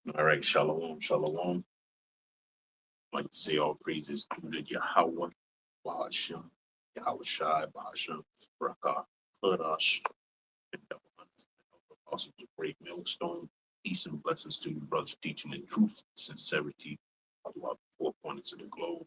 All right, shalom, shalom. Like to say all praises due to Yahweh, Bahashem, Yahweh Shai, Bahashem, Rakah, Hadash, and the apostles of Great Millstone. Peace and blessings to you, brothers, teaching in truth, sincerity, throughout the four corners of the globe.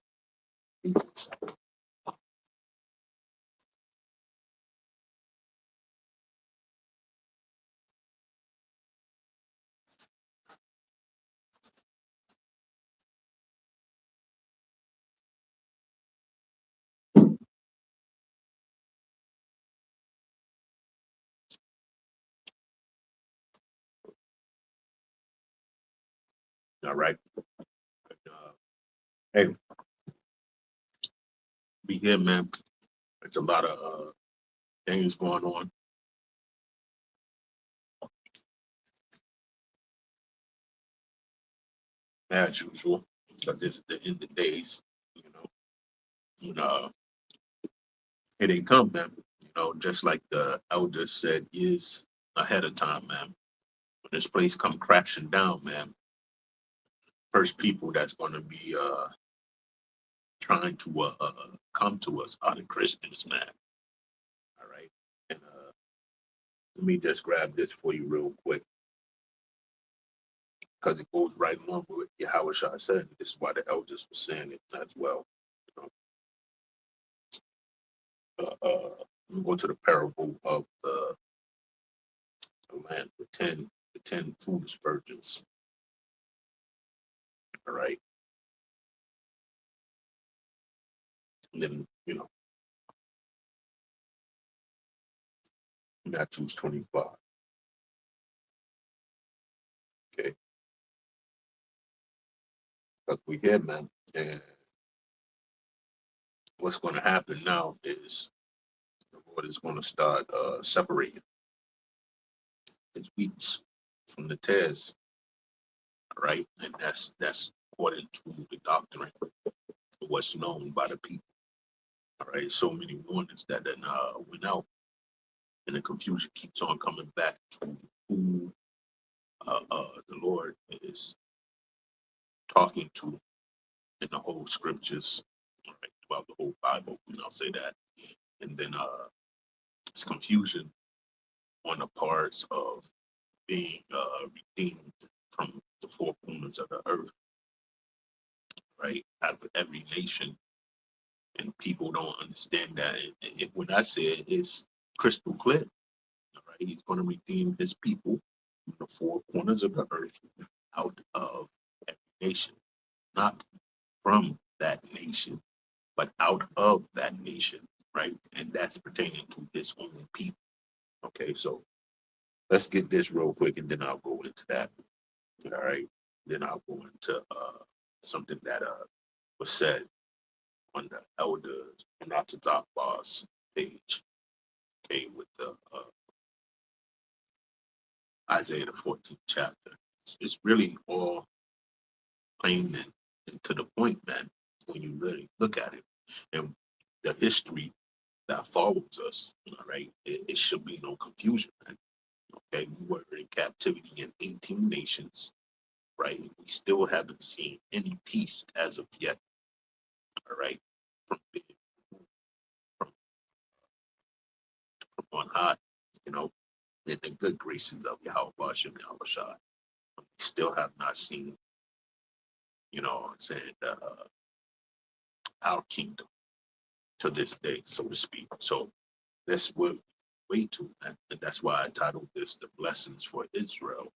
All right. Hey, be here, man. There's a lot of things going on as usual, because this is the end of days, you know. And, it ain't come, man. Just like the elders said years ahead of time, man. When this place come crashing down, man, first people that's gonna be trying to come to us are the Christians, man. All right. And let me just grab this for you real quick because it goes right along with what Yahweh Shah said. This is why the elders were saying it as well. You we go to the parable of the land, the ten foolish virgins. All right. And then, Matthew's 25. Okay. But we here, man. And what's going to happen now is the Lord is going to start separating his wheats from the tares, right? And that's according to the doctrine, what's known by the people. All right. So many warnings that then went out, and the confusion keeps on coming back to who the Lord is talking to in the whole scriptures, right, throughout the whole Bible. And I'll say that. And then it's confusion on the parts of being redeemed from the four corners of the earth, right? Out of every nation. And people don't understand that. When I say it, it's crystal clear. All right. He's going to redeem his people from the four corners of the earth out of every nation, not from that nation, but out of that nation, right? And that's pertaining to his own people. Okay, so let's get this real quick and then I'll go into that. All right. Then I'll go into something that was said on the elders not to talk boss page. Okay, with the Isaiah the 14th chapter. It's really all plain and to the point, man, when you really look at it. And the history that follows us, all right, it should be no confusion, man. Okay, we were in captivity in 18 nations, right? We still haven't seen any peace as of yet, all right, from from, from on high, you know, in the good graces of Yahweh Bashem Yahweh Shai. We still have not seen, I'm saying, our kingdom to this day, so to speak. So that's what we wait to, and that's why I titled this "The Blessings for Israel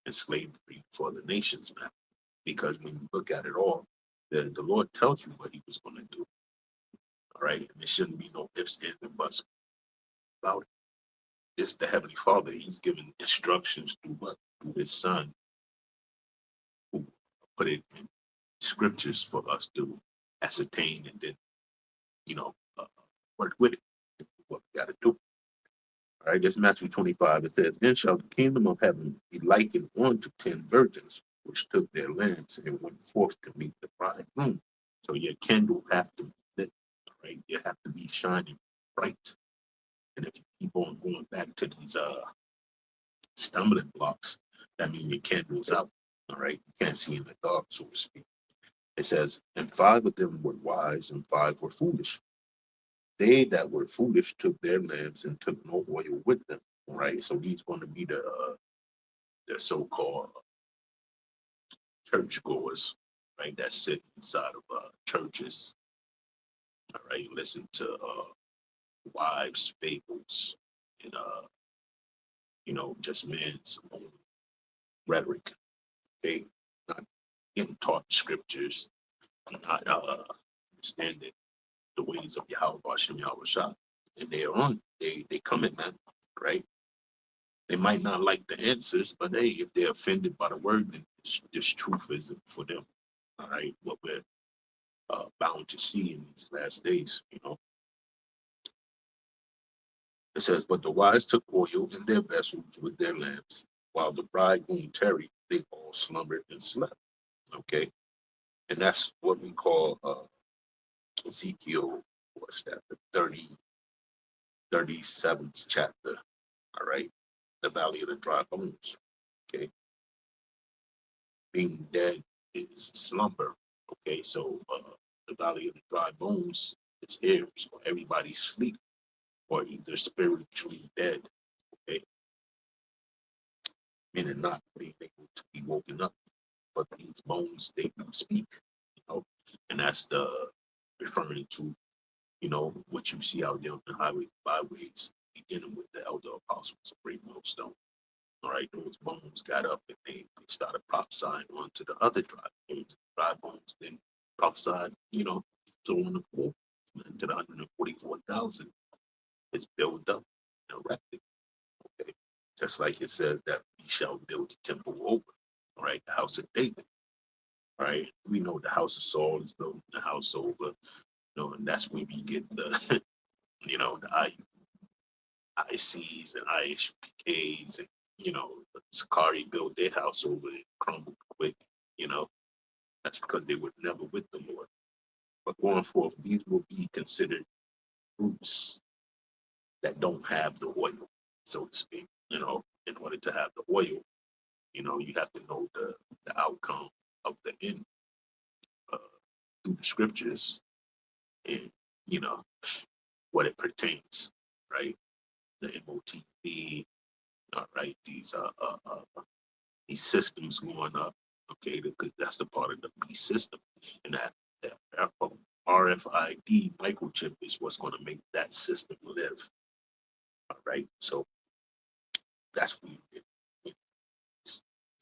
and Slavery for the Nations," man. Because when you look at it all, the Lord tells you what He was going to do. All right, and there shouldn't be no ifs, ands, and buts about it. It's the Heavenly Father. He's giving instructions through what? Through His Son, who put it in scriptures for us to ascertain and then, you know, uh, work with it. What we got to do. All right, this Matthew 25. It says, "Then shall the kingdom of heaven be likened unto 10 virgins, which took their lamps and went forth to meet the bridegroom." So your candle have to be lit, all right? You have to be shining bright. And if you keep on going back to these stumbling blocks, that means your candle's out. All right. You can't see in the dark, so to speak. It says, and 5 of them were wise and 5 were foolish. They that were foolish took their lamps and took no oil with them. All right. So these going to be the so-called churchgoers, right? That sit inside of churches. All right. Listen to wives' fables and just man's own rhetoric. They not getting taught scriptures, not understanding the ways of Yahweh Hashem Yahweh Shah. And they're on, they coming, man, right? They might not like the answers, but hey, if they're offended by the word, then this truth isn't for them. All right, what we're bound to see in these last days, It says, but the wise took oil in their vessels with their lamps, while the bridegroom tarried, they all slumbered and slept. Okay, and that's what we call Ezekiel, what's that, the 37th chapter, all right? The valley of the dry bones, okay? Being dead is slumber, okay? So the valley of the dry bones is here, so everybody's sleep or either spiritually dead, okay? Meaning not being able to be woken up, but these bones, they do speak, and that's the referring to what you see out there on the highway byways, beginning with the elder apostles of Great Millstone. All right, those bones got up and they started prophesying onto the other dry bones, then prophesied, so on the forth to the 144,000 is built up and erected. Okay, just like it says that we shall build the temple over, all right, the house of David. All right, we know the house of Saul is built the house over, and that's where we get the, the ICs and ISPKs and Sakari built their house over and crumbled quick, you know. That's because they were never with the Lord. But going forth, these will be considered groups that don't have the oil, so to speak. In order to have the oil, you have to know the outcome of the end uh, through the scriptures and what it pertains, right? The MOTB, all right, these systems going up, okay, because that's the part of the B system, and that RFID microchip is what's going to make that system live. All right, so that's what you get.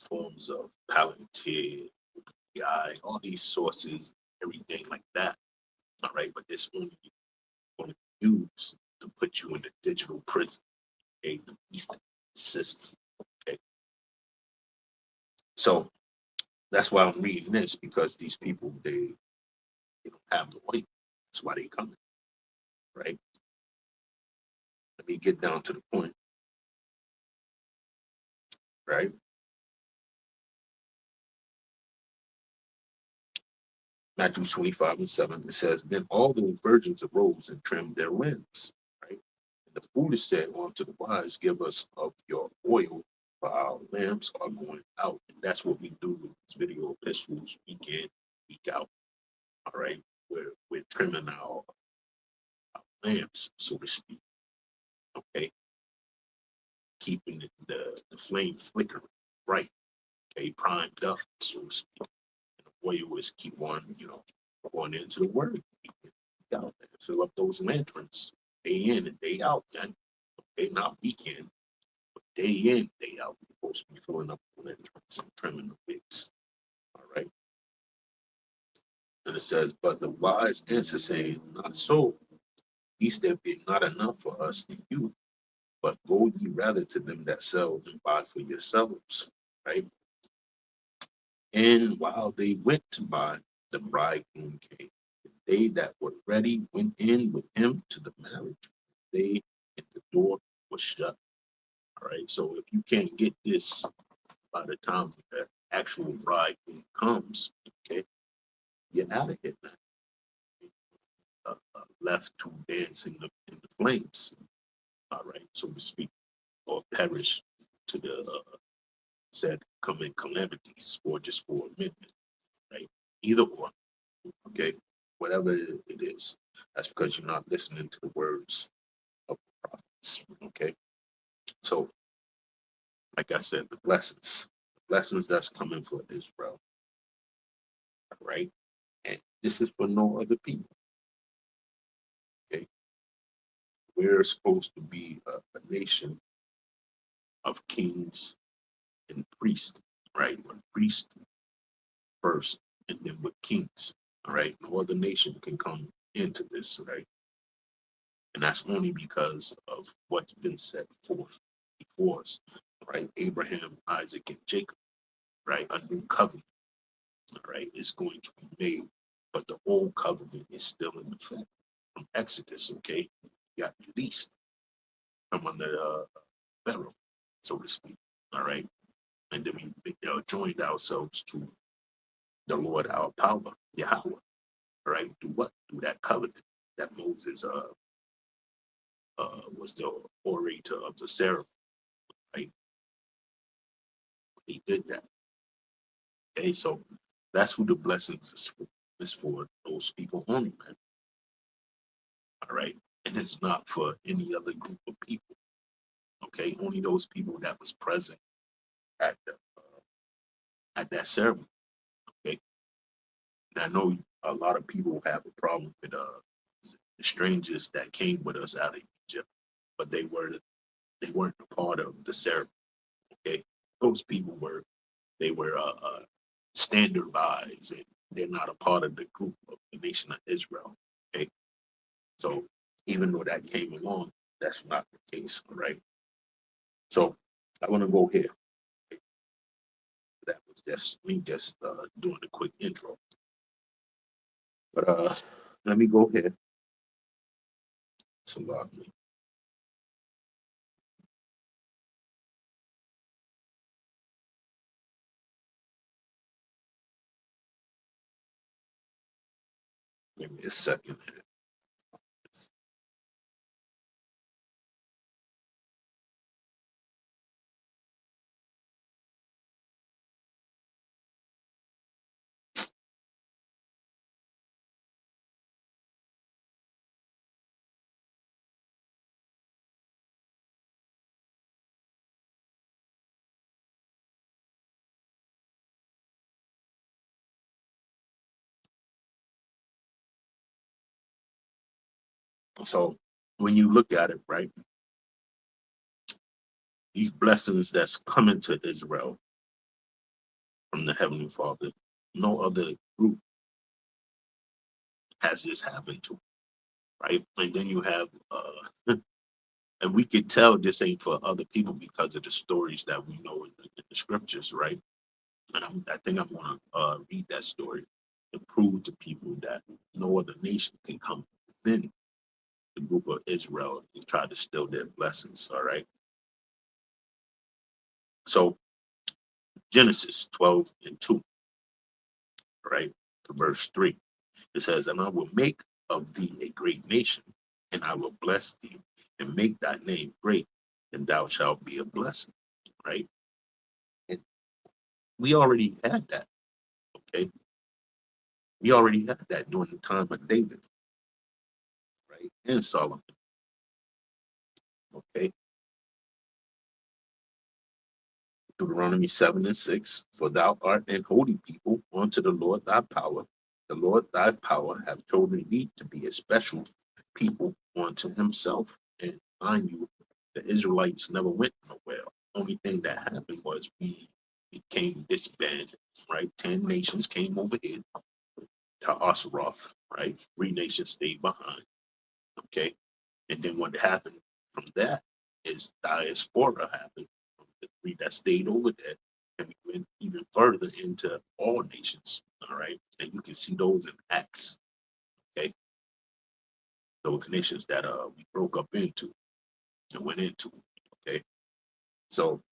Forms of Palantir, AI, all these sources, everything like that. All right, but this only going to be used to put you in the digital prison, okay, the beast system. Okay, so that's why I'm reading this, because these people they don't have the weight. That's why they coming, right? Let me get down to the point, right? Matthew 25:7, it says, then all the virgins arose and trimmed their lamps, right? And the foolish said unto the wise, give us of your oil, for our lamps are going out. And that's what we do with this video epistles week in, week out. All right. We're trimming our lamps, so to speak. Okay. Keeping the flame flickering bright, okay, primed up, so to speak. And the oil is keep on, going into the word. Out there, fill up those lanterns day in and day out, man. Okay, not weekend, but day in, day out. We're supposed to be filling up the lanterns and trimming the wicks. All right. And it says, but the wise answer saying, not so. These there be not enough for us and you, but go ye rather to them that sell and buy for yourselves. Right. And while they went to buy, the bridegroom came. And they that were ready went in with him to the marriage. They and the door was shut. All right. So if you can't get this by the time the actual bridegroom comes, okay, you're out of here, man. Left to dance in the flames. All right, so to speak, or perish to said come in calamities or just for a minute, right? Either or, okay? Whatever it is, that's because you're not listening to the words of the prophets, okay? So, like I said, the blessings that's coming for Israel, right? And this is for no other people, okay? We're supposed to be a nation of kings and priests, right? We're priests first, and then with kings, all right? No other nation can come into this, right? And that's only because of what's been set forth before us, right? Abraham, Isaac, and Jacob, right? A new covenant, right, is going to be made, but the old covenant is still in effect from Exodus, okay? You got released from under Pharaoh, so to speak, all right? And then we joined ourselves to the Lord, our power, Yahweh, right? Do what? Do that covenant that Moses was the orator of the ceremony, right? He did that. Okay, so that's who the blessings is for those people only, man. All right, and it's not for any other group of people. Okay, only those people that was present at at that ceremony. Okay, and I know a lot of people have a problem with the strangers that came with us out of Egypt, but they weren't a part of the ceremony. Okay, those people were standardized, and they're not a part of the group of the nation of Israel. Okay, so even though that came along, that's not the case. All right. So I want to go here. That was just me just doing a quick intro. But let me go here. So give me a second. So when you look at it, right, these blessings that's coming to Israel from the Heavenly Father, no other group has this happened to, right? And then you have, and we could tell this ain't for other people because of the stories that we know in the scriptures, right? And I think I'm going to read that story to prove to people that no other nation can come within the group of Israel and try to steal their blessings. All right. So Genesis 12:2, right, to verse 3, it says, "And I will make of thee a great nation, and I will bless thee, and make thy name great, and thou shalt be a blessing." Right. And we already had that. Okay. We already had that during the time of David, right, and Solomon. Okay. Deuteronomy 7:6, "For thou art an holy people unto the Lord thy power. The Lord thy power hath chosen thee to be a special people unto himself." And mind you, the Israelites never went nowhere. Only thing that happened was we became disbanded, right? 10 nations came over here to Asaroth, right? 3 nations stayed behind, okay? And then what happened from that is diaspora happened from the 3 that stayed over there. And we went even further into all nations. All right. And you can see those in Acts. Okay. Those nations that we broke up into and went into. Okay. So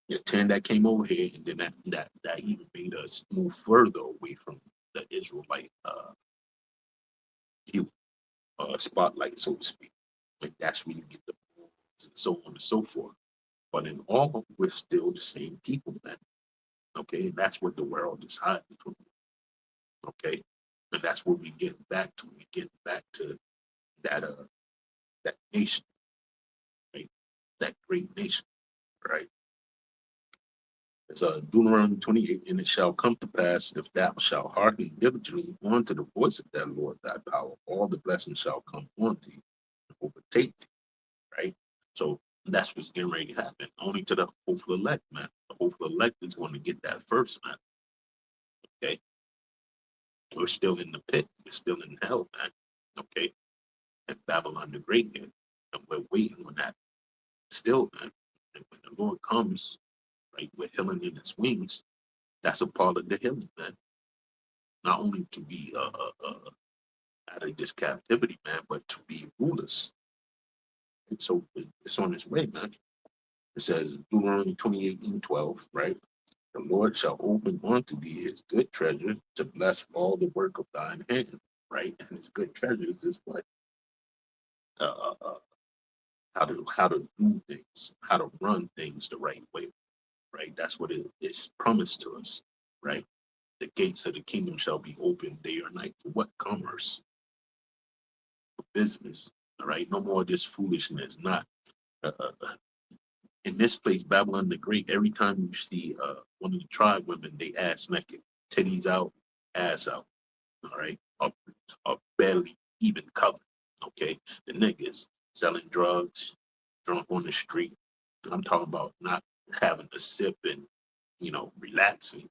the 10 that came over here, and then that even made us move further away from the Israelite view, spotlight, so to speak. Like that's where you get the and so on and so forth. But in all, we're still the same people, man. Okay, and that's what the world is hiding from. Okay, and that's what we get back to. We get back to that that nation, right? That great nation, right? It's Deuteronomy 28, and it shall come to pass if thou shalt hearken diligently unto the voice of that Lord thy power, all the blessings shall come on thee and overtake thee, right? So that's what's getting ready to happen. Only to the hopeful elect, man. The hopeful elect is going to get that first, man. Okay. We're still in the pit. We're still in hell, man. Okay. And Babylon the Great here. And we're waiting on that still, man. And when the Lord comes, right, with healing in his wings, that's a part of the healing, man. Not only to be out of this captivity, man, but to be rulers. And so it's on its way, man. It says Deuteronomy 28 and 12, right? The Lord shall open unto thee his good treasure to bless all the work of thine hand, right? And his good treasures is what? Uh, uh, uh, how to do things, how to run things the right way, right? That's what it is promised to us, right? The gates of the kingdom shall be open day or night for what? Commerce, for business, all right? No more of this foolishness, not in this place, Babylon the Great. Every time you see one of the tribe women, they ass naked, titties out, ass out, all right? Or barely even covered, okay? The niggas selling drugs, drunk on the street. I'm talking about not having a sip and, relaxing.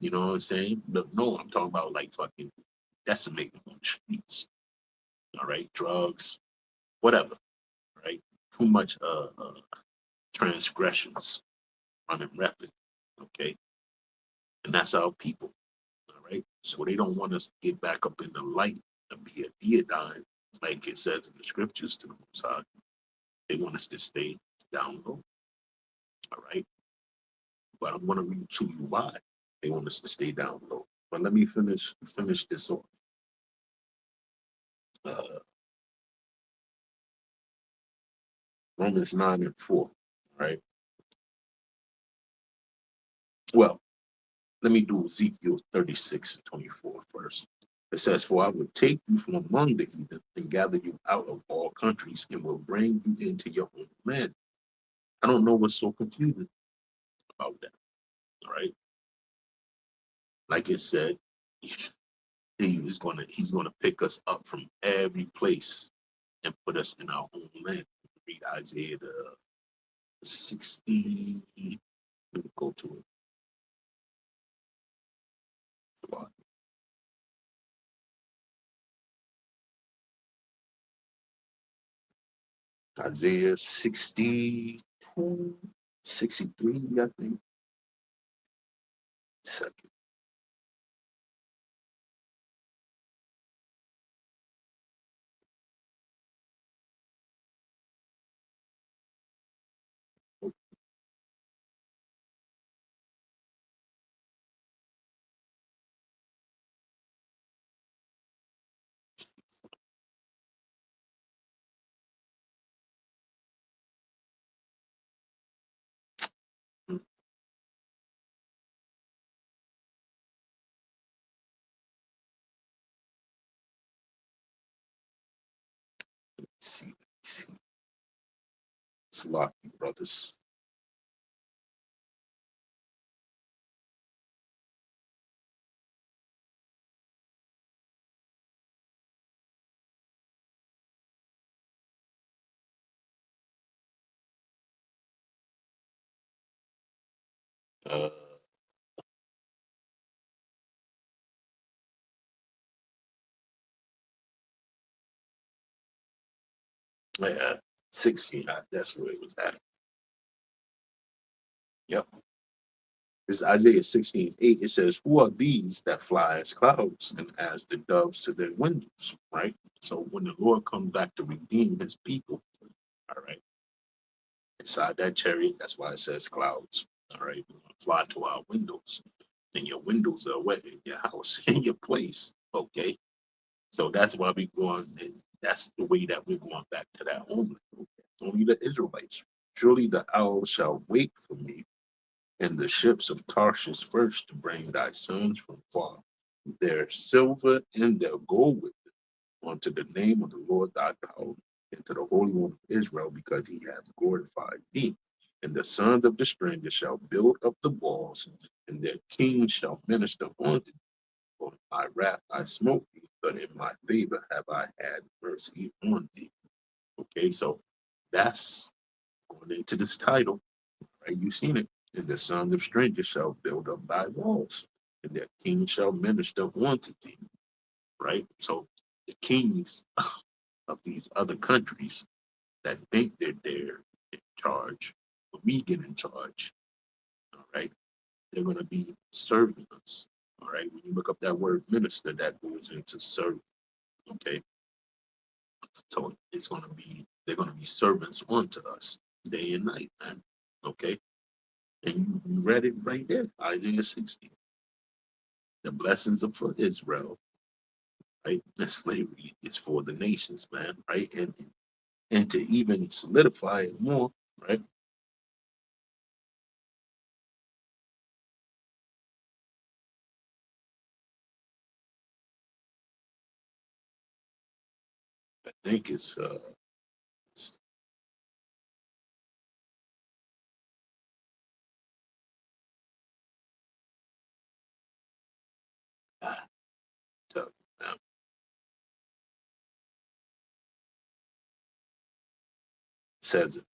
You know what I'm saying? But no, I'm talking about like fucking decimating on the streets. All right, drugs, whatever. Right, too much transgressions running rapid. Okay, and that's our people. All right, so they don't want us to get back up in the light and be a deodine, like it says in the scriptures to the Most High. They want us to stay down low. All right, but I'm going to read to you why they want us to stay down low. But let me finish this off. Uh, Romans 9 and 4. Right. Well, let me do Ezekiel 36 and 24 first. It says, "For I will take you from among the heathen and gather you out of all countries and will bring you into your own land." I don't know what's so confusing about that. All right. Like it said, he's gonna pick us up from every place and put us in our own land. Read Isaiah the 60. Let me go to it. Isaiah 62, 63, I think. Second. Let's see, let's see. Sloppy brothers. Uh, yeah, 16. That's where it was at. Yep. It's Isaiah 16:8. It says, "Who are these that fly as clouds and as the doves to their windows?" Right. So when the Lord comes back to redeem his people, all right, inside that chariot, that's why it says clouds. All right. We're gonna fly to our windows. And your windows are wet in your house, in your place. Okay. So that's why we going, and that's the way that we're going back to that homeland. Okay? Only the Israelites. Surely the owl shall wait for me, and the ships of Tarshish first to bring thy sons from far, their silver and their gold with them, unto the name of the Lord thy God, and to the Holy One of Israel, because he hath glorified thee. And the sons of the stranger shall build up the walls, and their kings shall minister unto thee. For in my wrath I smote thee, but in my favor have I had mercy on thee. Okay, so that's going into this title, right? You've seen it. And the sons of strangers shall build up thy walls, and their kings shall minister unto thee, right? So the kings of these other countries that think they're in charge, when we get in charge, all right, they're going to be serving us, all right? When you look up that word minister, that goes into serve, okay? So it's going to be, they're going to be servants unto us day and night, man, okay? And you read it right there, Isaiah 60. The blessings are for Israel, right? The slavery is for the nations, man, right? And to even solidify it more, right? I think it's ah, tell you, says it.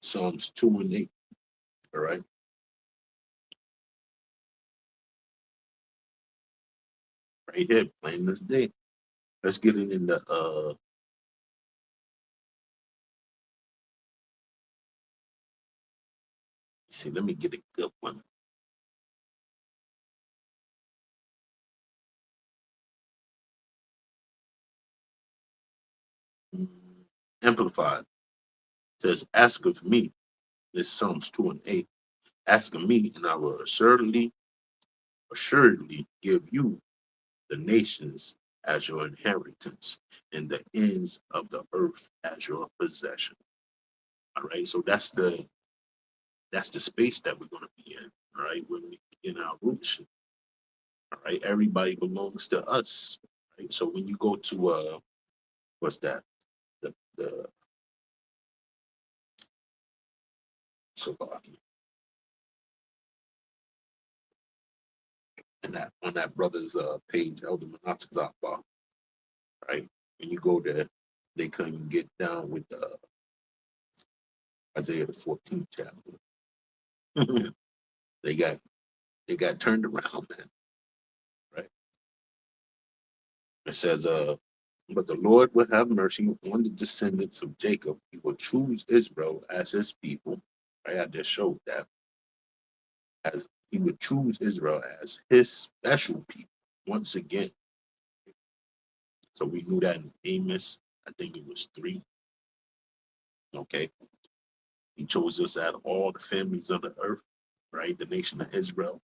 Psalms 2 and 8. All right. Right here, plain as day. Let's get it in the see, let me get a good one. Mm, Amplified says, ask of me, this Psalms 2 and 8. Ask of me, and I will assuredly give you the nations as your inheritance, and the ends of the earth as your possession. All right. So that's the space that we're going to be in. All right. When we begin our roots. All right. Everybody belongs to us. Right. So when you go to what's that? The Slovakia and that on that brother's page, Elder Monatizakbar, right? When you go there, they couldn't get down with Isaiah the 14th chapter. they got they got turned around, man. Right? It says, but the Lord will have mercy on the descendants of Jacob. He will choose Israel as his people. Right? I just showed that. As he would choose Israel as his special people once again. So we knew that in Amos, I think it was 3. Okay. He chose us out of all the families of the earth, right? The nation of Israel,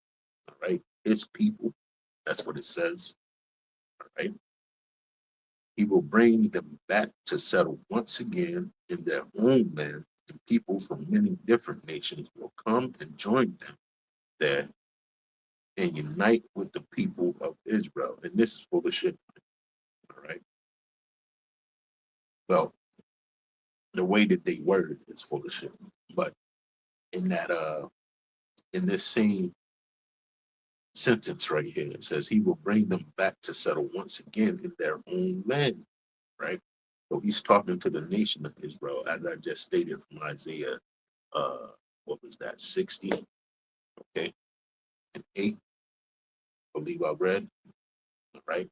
all right? His people. That's what it says, all right? He will bring them back to settle once again in their own land, and people from many different nations will come and join them there and unite with the people of Israel. And this is full of shit, all right? Well, the way that they word is full of shit. But in that in this same sentence right here, it says he will bring them back to settle once again in their own land, right? So he's talking to the nation of Israel, as I just stated from Isaiah, what was that, 60, okay, and 8, I believe I read, right?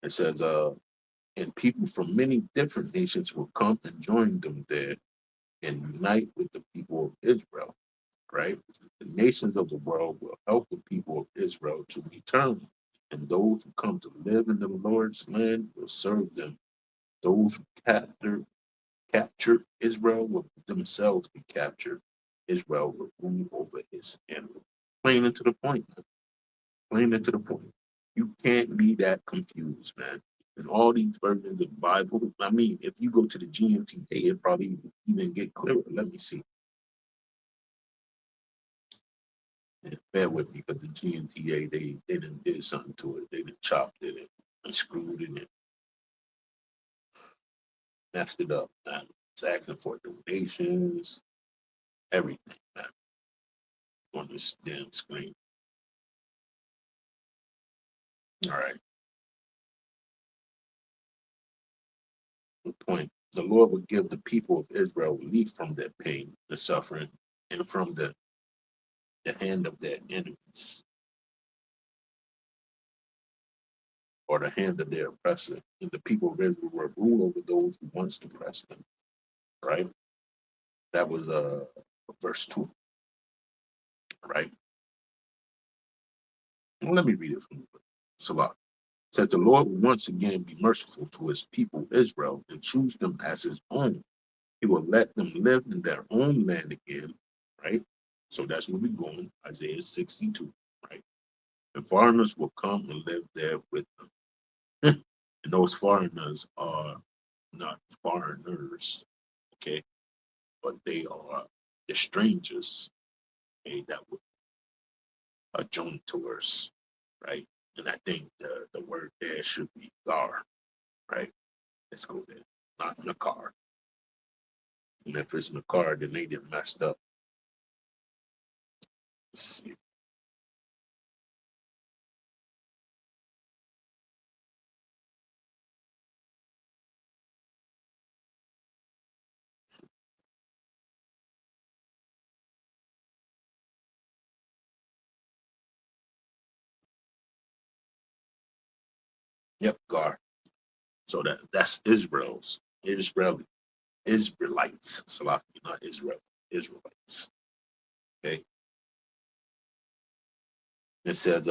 It says, and people from many different nations will come and join them there and unite with the people of Israel, right? The nations of the world will help the people of Israel to return, and those who come to live in the Lord's land will serve them. Those who capture capture Israel will themselves be captured. Israel will rule over his enemy. Plain and to the point, man. Plain and to the point. You can't be that confused, man. And all these versions of the Bible, I mean, if you go to the GMTA, it probably even get clearer. Let me see. Yeah, bear with me, because the GMTA, they done did something to it. They done chopped it and screwed it and messed it up, man. It's asking for donations, everything, man, on this damn screen. All right. The point. The Lord would give the people of Israel relief from their pain, the suffering, and from the hand of their enemies, or the hand of their oppressor. And the people of Israel will rule over those who once oppressed them. Right? That was verse 2. Right? Well, let me read it from Salah. It says the Lord will once again be merciful to his people Israel and choose them as his own. He will let them live in their own land again, right? So that's where we're going, Isaiah 62, right? And foreigners will come and live there with them. And those foreigners are not foreigners, okay? But they are the strangers, okay, that would adjoin to us, right? And I think the word there should be gar, right? Let's go there, not in the car. And if it's in the car, then they get messed up. Let's see. Yep, gar. So that's Israelites, Salaki, not Israel, Israelites. Okay. It says,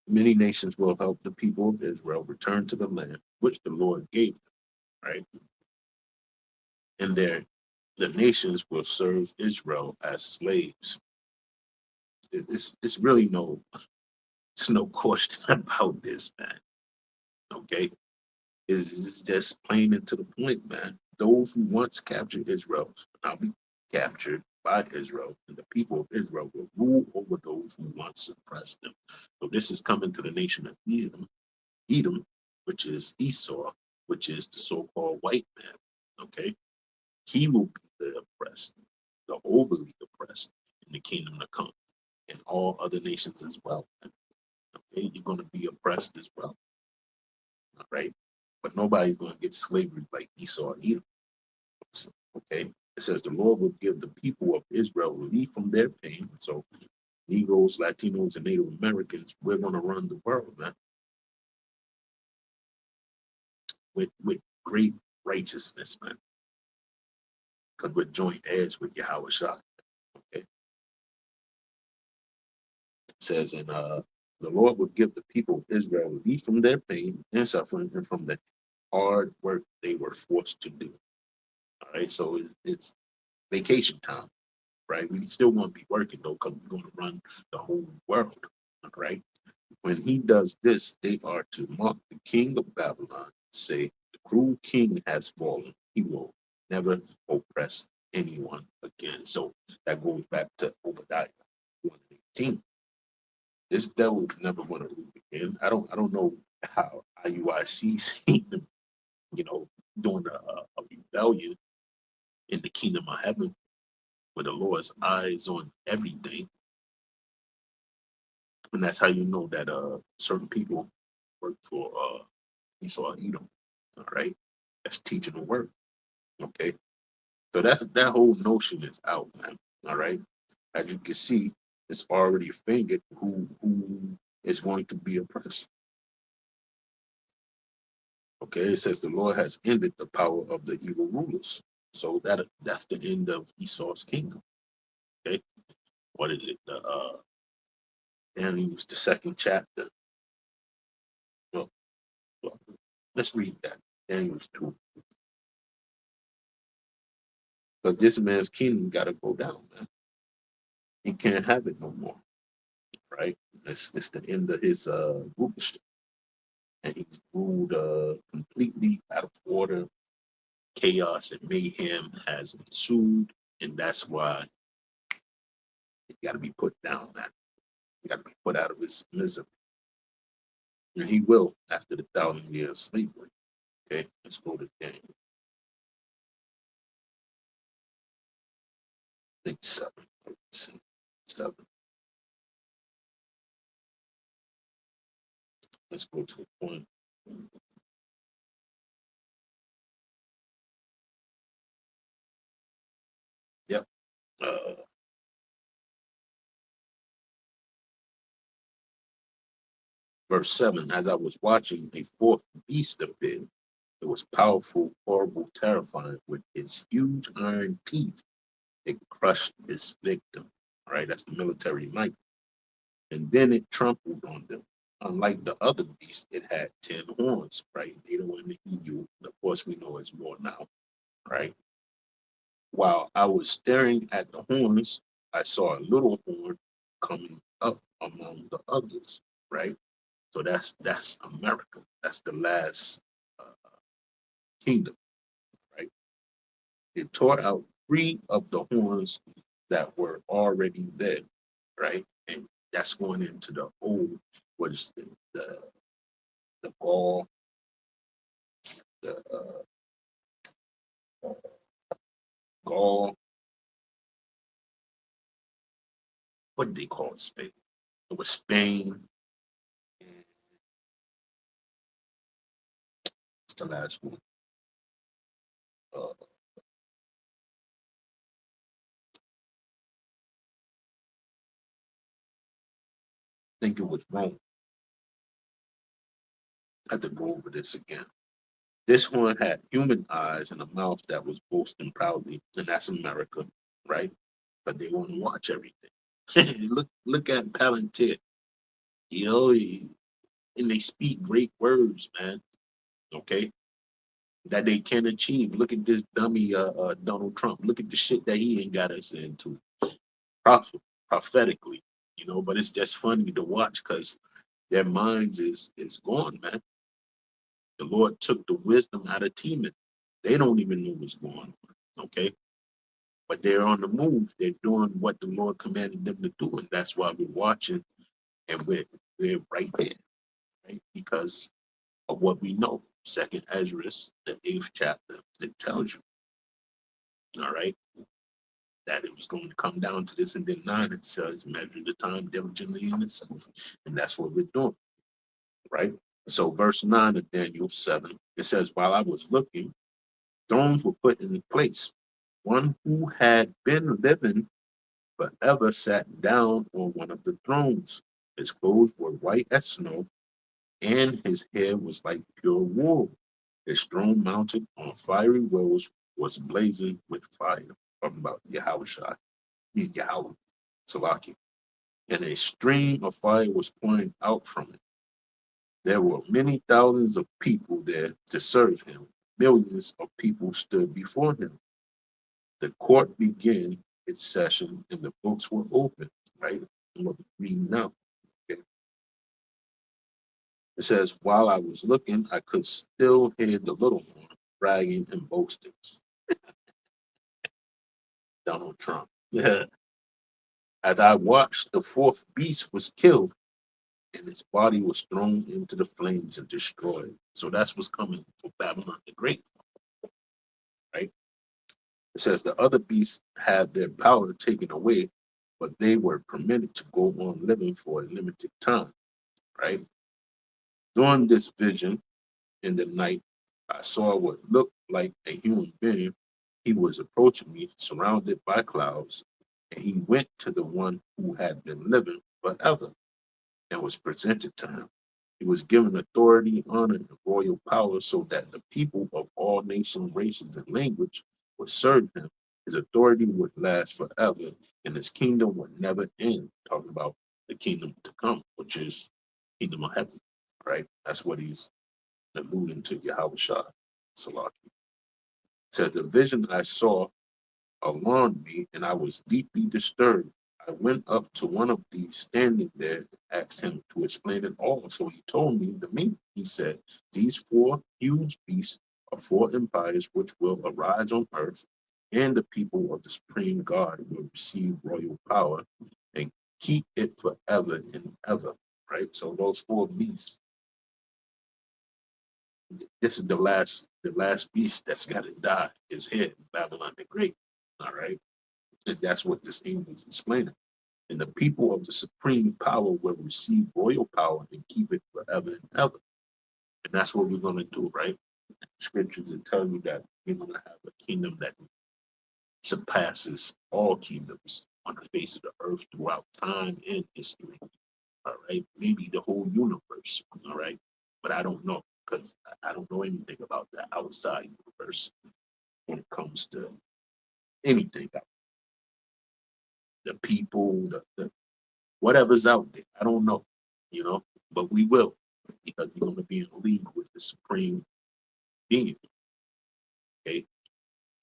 many nations will help the people of Israel return to the land which the Lord gave them, right? And the nations will serve Israel as slaves. It's really it's no question about this, man. Okay. It's just plain and to the point, man. Those who once captured Israel will now be captured by Israel, and the people of Israel will rule over those who once suppressed them. So this is coming to the nation of Edom, which is Esau, which is the so-called white man. Okay, he will be the oppressed, the overly oppressed in the kingdom to come, and all other nations as well. Okay, you're going to be oppressed as well. All right, but nobody's going to get slavery like Esau and Edom. Okay, it says the Lord will give the people of Israel relief from their pain. So Negroes, Latinos, and Native Americans, we're going to run the world, man, with great righteousness, man, because we're joint heirs with Yahweh Shah. Okay, it says, and the Lord will give the people of Israel relief from their pain and suffering and from the hard work they were forced to do. All right, so it's vacation time, right? We still want to be working though, because we're going to run the whole world, right? When he does this, they are to mock the king of Babylon, say, the cruel king has fallen. He will never oppress anyone again. So that goes back to Obadiah 1:18. This devil is never going to rule again. I don't know how IUIC seen him, doing a rebellion in the kingdom of heaven with the Lord's eyes on everything. And that's how you know that certain people work for Esau Edom. All right. That's teaching the word. Okay. So that whole notion is out, man. All right. As you can see, it's already fingered who is going to be oppressed. Okay. It says the Lord has ended the power of the evil rulers. So that's the end of Esau's kingdom. Okay. What is it? Daniel's the second chapter. Well, well, let's read that. Daniel's 2. But this man's kingdom got to go down, man. He can't have it no more, right? It's the end of his rulership. And he's ruled completely out of order. Chaos and mayhem has ensued. And that's why he got to be put down, man. He got to be put out of his misery. And he will after the 1,000 years of slavery. Okay, let's go to Daniel. I think 7. Let's see. 7. Let's go to the point. Yep. Verse 7. As I was watching, a fourth beast appeared. It was powerful, horrible, terrifying. With its huge iron teeth, it crushed its victim. All right, that's the military might. And then it trampled on them. Unlike the other beasts, it had 10 horns, right? Needle and the eagle. Of course, we know it's more now, right? While I was staring at the horns, I saw a little horn coming up among the others, right? So that's America. That's the last uh, kingdom, right? It tore out 3 of the horns that were already there, right? And that's going into the old, what is the Gaul, the Gaul, what did they call it? Spain. It was Spain. And what's the last one? I think it was Rome. I have to go over this again. This one had human eyes and a mouth that was boasting proudly, and that's America, right? But they want to watch everything. look at Palantir, you know, and they speak great words, man. Okay, that they can achieve. Look at this dummy, Donald Trump. Look at the shit that he ain't got us into, prophetically, you know. But it's just funny to watch because their minds is gone, man. The Lord took the wisdom out of Teman. They don't even know what's going on. Okay. But they're on the move. They're doing what the Lord commanded them to do. And that's why we're watching and we're right there, right? Because of what we know. Second Ezra, the 8th chapter, it tells you, all right, that it was going to come down to this. And then 9, it says, measure the time diligently in itself. And that's what we're doing, right? So verse 9 of Daniel 7, it says, while I was looking, thrones were put in place. One who had been living forever sat down on one of the thrones. His clothes were white as snow, and his hair was like pure wool. His throne mounted on fiery wheels was blazing with fire. Talking about Yahushua, Yahweh, Salaki. And a stream of fire was pouring out from it. There were many thousands of people there to serve him. Millions of people stood before him. The court began its session and the books were open, right? I'm going to read now. Okay. It says, while I was looking, I could still hear the little one bragging and boasting. Donald Trump. Yeah. As I watched, the fourth beast was killed and its body was thrown into the flames and destroyed. So that's what's coming for Babylon the Great, right? It says the other beasts had their power taken away, but they were permitted to go on living for a limited time, right? During this vision in the night, I saw what looked like a human being. He was approaching me, surrounded by clouds, and he went to the one who had been living forever and was presented to him. He was given authority, honor, and royal power so that the people of all nations, races, and language would serve him. His authority would last forever, and his kingdom would never end. Talking about the kingdom to come, which is kingdom of heaven, right? That's what he's alluding to Yahweh Shah. Salaki. Said the vision I saw alarmed me, and I was deeply disturbed. I went up to one of these standing there and asked him to explain it all. So he told me the meaning. He said, these four huge beasts are four empires which will arise on earth, and the people of the supreme God will receive royal power and keep it forever and ever. Right? So those four beasts, this is the last beast that's gotta die, his head, Babylon the Great. All right. And that's what this angel is explaining. And the people of the supreme power will receive royal power and keep it forever and ever. And that's what we're going to do, right? Scriptures that tell you that we're going to have a kingdom that surpasses all kingdoms on the face of the earth throughout time and history. All right. Maybe the whole universe. All right. But I don't know because I don't know anything about the outside universe when it comes to anything. The people, the whatever's out there. I don't know, but we will because we're going to be in league with the supreme being, okay,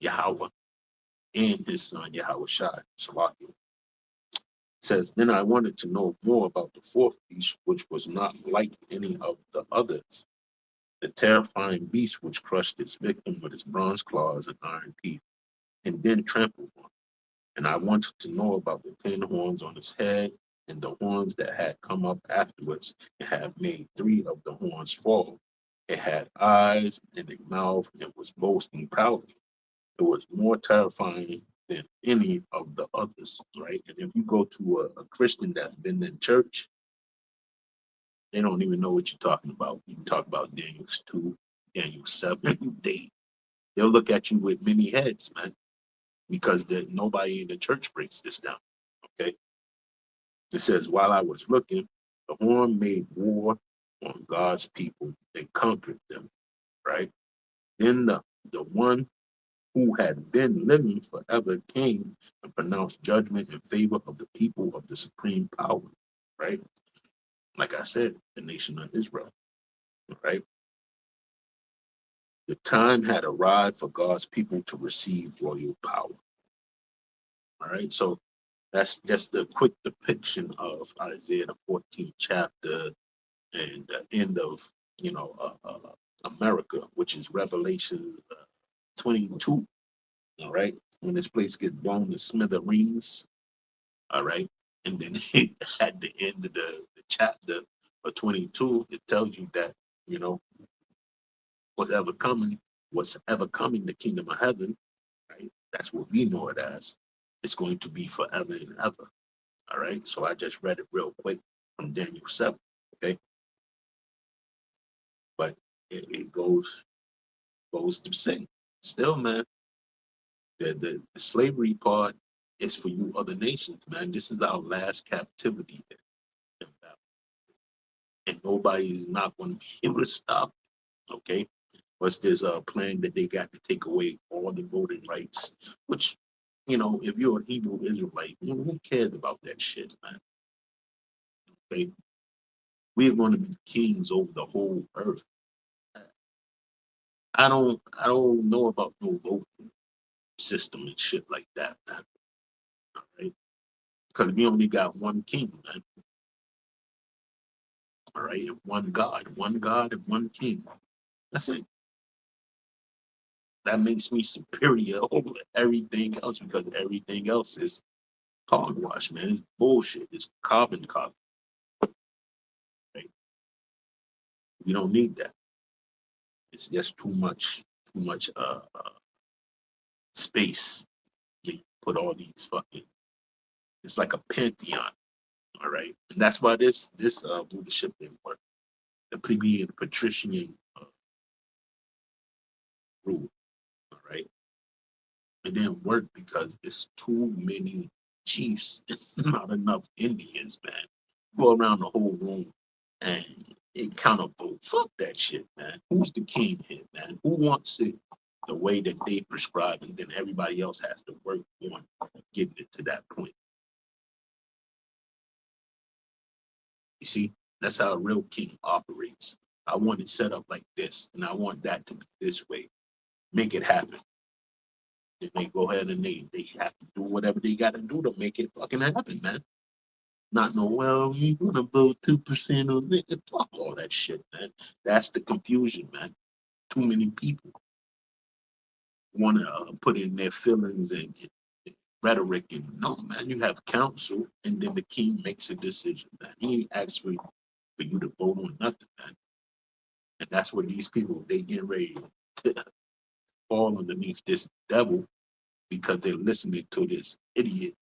Yahweh and his son Yahweh Shai, Shalaki. Says, then I wanted to know more about the fourth beast, which was not like any of the others. The terrifying beast which crushed its victim with its bronze claws and iron teeth, and then trampled on. And I wanted to know about the 10 horns on its head and the horns that had come up afterwards and had made three of the horns fall. It had eyes and a mouth and was boasting proudly. It was more terrifying than any of the others, right? And if you go to a Christian that's been in church, they don't even know what you're talking about. You talk about Daniel 2, Daniel 7, they'll look at you with many heads, man, because nobody in the church breaks this down, okay? It says, while I was looking, the horn made war on God's people and conquered them, right? Then the one who had been living forever came and pronounced judgment in favor of the people of the supreme power, right? Like I said, the nation of Israel, right? The time had arrived for God's people to receive royal power, all right? So that's just the quick depiction of Isaiah, the 14th chapter, and the end of America, which is Revelation 22. All right, when this place gets blown to smithereens. All right, and then at the end of the chapter of 22, it tells you that you know whatever coming, what's ever coming, the kingdom of heaven. Right, that's what we know it as. It's going to be forever and ever. All right, so I just read it real quick from Daniel 7. Okay, but it goes to say, still, man, the slavery part is for you other nations, man. This is our last captivity, and nobody is not going to be able to stop it, okay? But there's a plan that they got to take away all the voting rights, which, if you're a Hebrew Israelite, who cares about that shit, man? Okay, we're going to be kings over the whole earth. I don't know about no voting system and shit like that, man. All right, because we only got one king, man. All right, and one God and one king. That's it. That makes me superior over everything else because everything else is hogwash, man. It's bullshit. It's carbon copy. Right? We don't need that. It's just too much space to put all these fucking. It's like a pantheon. All right, and that's why this leadership didn't work. The plebeian patrician rule. All right, it didn't work because it's too many chiefs, not enough Indians, man. Go around the whole room and it kind of vote. Fuck that shit, man. Who's the king here, man? Who wants it the way that they prescribe, and then everybody else has to work on getting it to that point. You see, that's how a real king operates. I want it set up like this, and I want that to be this way. make it happen. Then they go ahead and they have to do whatever they got to do to make it fucking happen, man. Not know, well, you're gonna vote 2% on it. Fuck all that shit, man. That's the confusion, man. Too many people want to put in their feelings and rhetoric, and no, man. You have counsel, and then the king makes a decision, man. He ain't asked for you to vote on nothing, man. And that's what these people they get ready to fall underneath this devil because they're listening to this idiot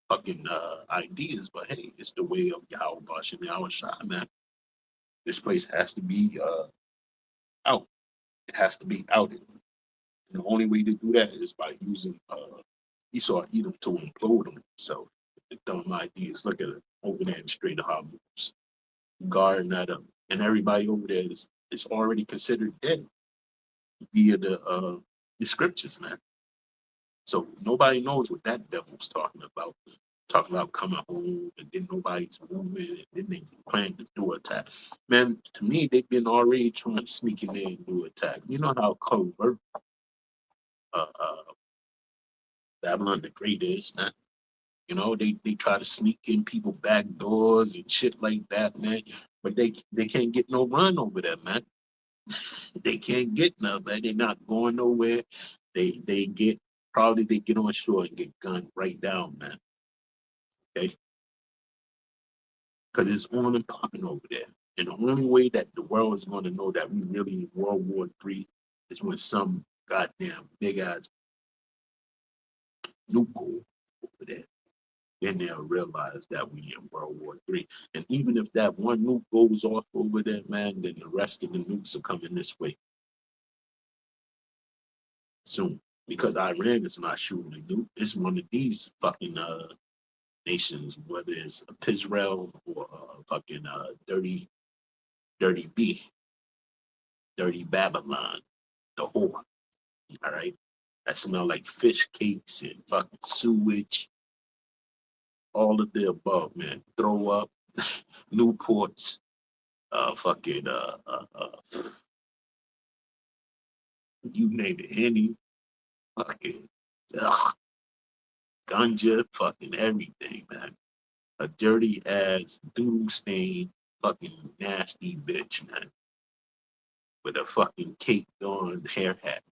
fucking ideas. But hey, it's the way of Yahweh Bashem Yahweh Shai, man. This place has to be out. It has to be outed. And the only way to do that is by using Esau Edom to implode on himself. The dumb ideas. Look at it over there in Strait of Hormuz, guarding that up, and everybody over there is already considered dead via the scriptures, man. So nobody knows what that devil's talking about. Talking about coming home and then nobody's moving and then they plan to do attack. Man, to me, they've been already trying to sneak in there and do attack. You know how covert uh, uh, Babylon the Great is, man. You know, they try to sneak in people back doors and shit like that, man. But they can't get no run over there, man. They can't get none, man. They're not going nowhere. They get probably they get on shore and get gunned right down, man. Okay, because it's on and popping over there. And the only way that the world is going to know that we really in World War III is when some goddamn big ass nuke go over there. Then they'll realize that we in World War III. And even if that one nuke goes off over there, man, then the rest of the nukes are coming this way soon. Because Iran is not shooting a nuke. It's one of these fucking nations, whether it's Israel or fucking dirty B, dirty Babylon, the whore. All right. That smell like fish cakes and fucking sewage, all of the above, man. Throw up, Newports, fucking you name it, any fucking ganja, fucking everything, man. A dirty ass doodle stain, fucking nasty bitch, man, with a fucking caked on hair hat.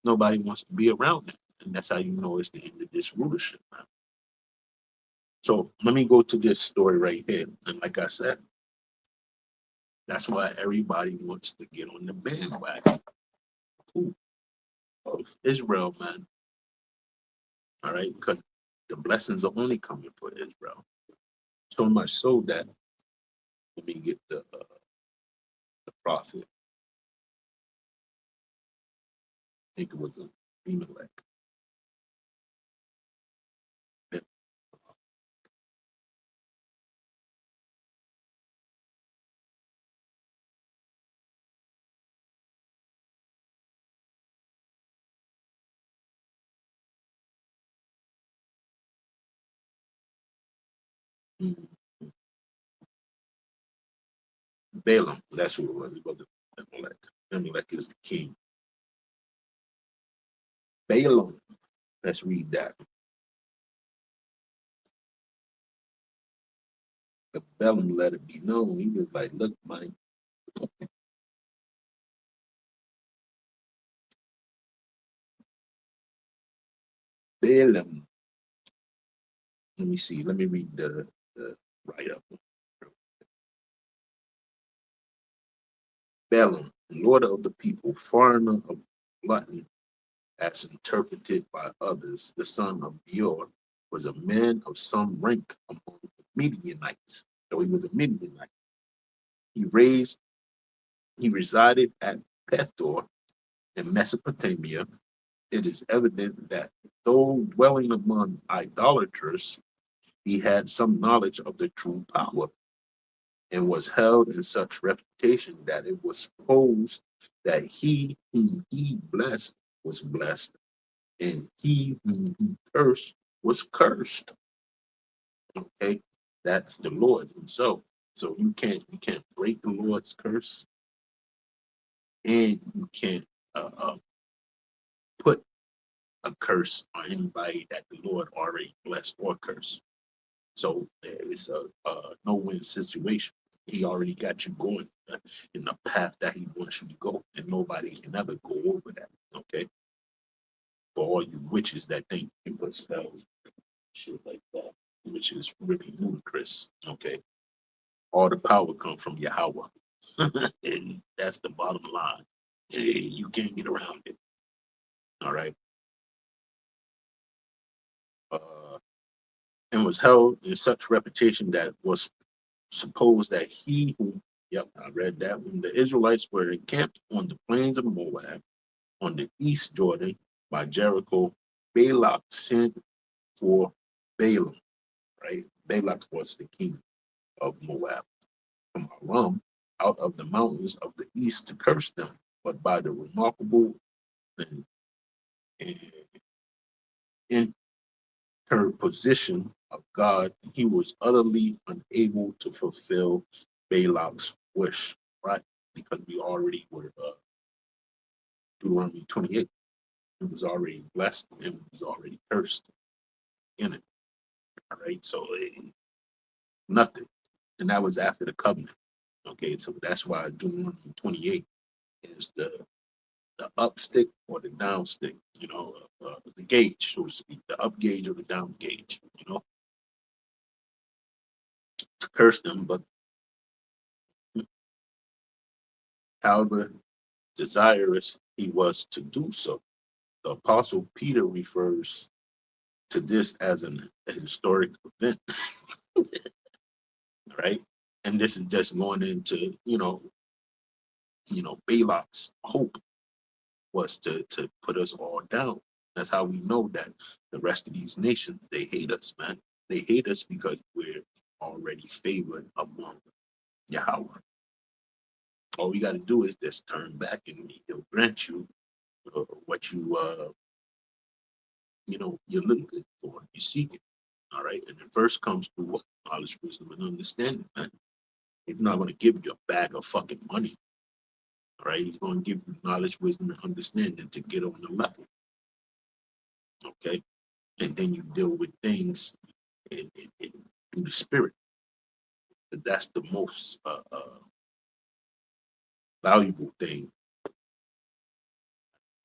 Nobody wants to be around that, and that's how you know it's the end of this rulership, man. So let me go to this story right here, and like I said, that's why everybody wants to get on the bandwagon of Israel, man. All right, because the blessings are only coming for Israel. So much so that let me get the prophet. I think it was a Abimelech. Mm. Balaam, that's who it was. It was Abimelech. Abimelech is the king. Balaam, let's read that. But Balaam let it be known. He was like, look, man, Balaam. Let me see. Let me read the write up. Balaam, lord of the people, foreigner of Latin, as interpreted by others, the son of Beor, was a man of some rank among the Midianites. So he was a Midianite. He raised, he resided at Pethor in Mesopotamia. It is evident that though dwelling among idolaters, he had some knowledge of the true power and was held in such reputation that it was supposed that he whom he blessed was blessed, and he whom he cursed was cursed. Okay, that's the Lord Himself. So you can't break the Lord's curse, and you can't put a curse on anybody that the Lord already blessed or cursed. So it's a no-win situation. He already got you going in the path that he wants you to go, and nobody can ever go over that. Okay, for all you witches that think you put spells, shit like that, which is really ludicrous. Okay, all the power comes from Yahweh, and that's the bottom line. You can't get around it. All right. Uh, and was held in such reputation that was supposed that he who, yep, I read that, when the Israelites were encamped on the plains of Moab, on the east Jordan by Jericho, Balak sent for Balaam, right? Balak was the king of Moab, from Aram, out of the mountains of the east to curse them. But by the remarkable and interposition of God, he was utterly unable to fulfill Balak's wish, right? Because we already were Deuteronomy 28. It was already blessed and it was already cursed in it. All right. So nothing. And that was after the covenant. Okay. So that's why Deuteronomy 28 is the up stick or the down stick, the gauge, so to speak, the up gauge or the down gauge, to curse them. But however desirous he was to do so. The Apostle Peter refers to this as a historic event, right? And this is just going into, Balak's hope was to put us all down. That's how we know that the rest of these nations, they hate us, man. They hate us because we're already favored among Yahweh. All we got to do is just turn back and he'll grant you what you're looking for, you seek it. All right. And it first comes through what? Knowledge, wisdom, and understanding, man. He's not going to give you a bag of fucking money. All right. He's going to give you knowledge, wisdom, and understanding to get on the level. Okay. And then you deal with things through the spirit. That's the most valuable thing.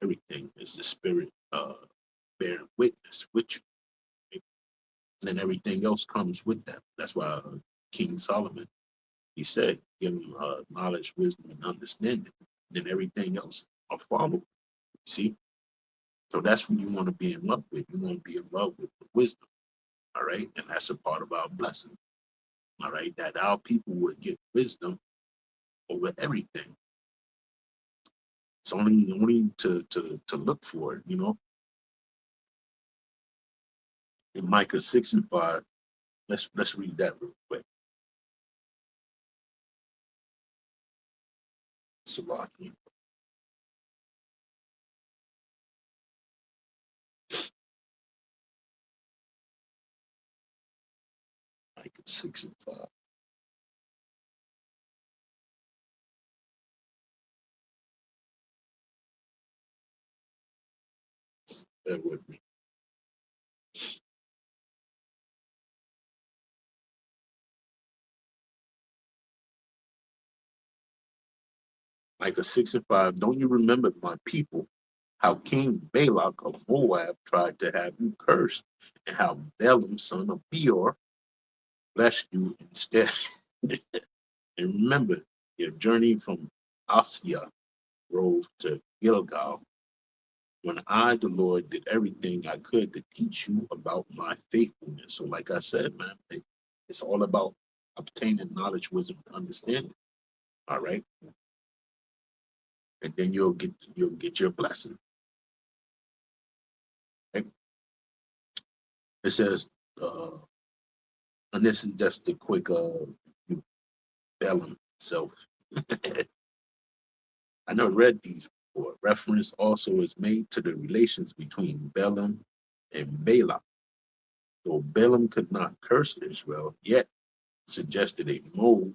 Everything is the spirit bearing witness with you. Right? And then everything else comes with that. That's why King Solomon, he said, give him knowledge, wisdom, and understanding. Then everything else will follow. See? So that's who you want to be in love with. You want to be in love with the wisdom. All right. And that's a part of our blessing. All right. That our people would get wisdom over everything. It's only to look for it, In Micah 6:5, let's read that real quick. Salaki. Micah 6:5. Bear with me. Micah 6:5. Don't you remember my people? How King Balak of Moab tried to have you cursed, and how Balaam, son of Beor, blessed you instead. And remember your journey from Asia Grove to Gilgal, when I, the Lord, did everything I could to teach you about my faithfulness. So, like I said, man, it's all about obtaining knowledge, wisdom, and understanding. All right, and then you'll get your blessing. Right? It says, and this is just a quick Balaam self. I never read these before. Reference also is made to the relations between Balaam and Balak. Though Balaam could not curse Israel, yet suggested a mode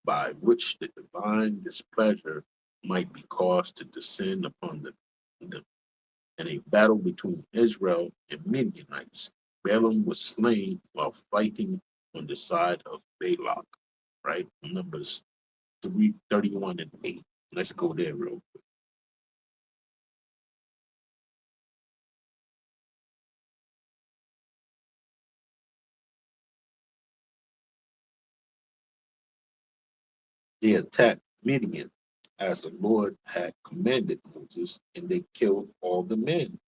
by which the divine displeasure might be caused to descend upon the in a battle between Israel and Midianites. Balaam was slain while fighting on the side of Balak, right? Numbers 3:31 and 8. Let's go there real quick. They attacked Midian as the Lord had commanded Moses, and they killed all the men.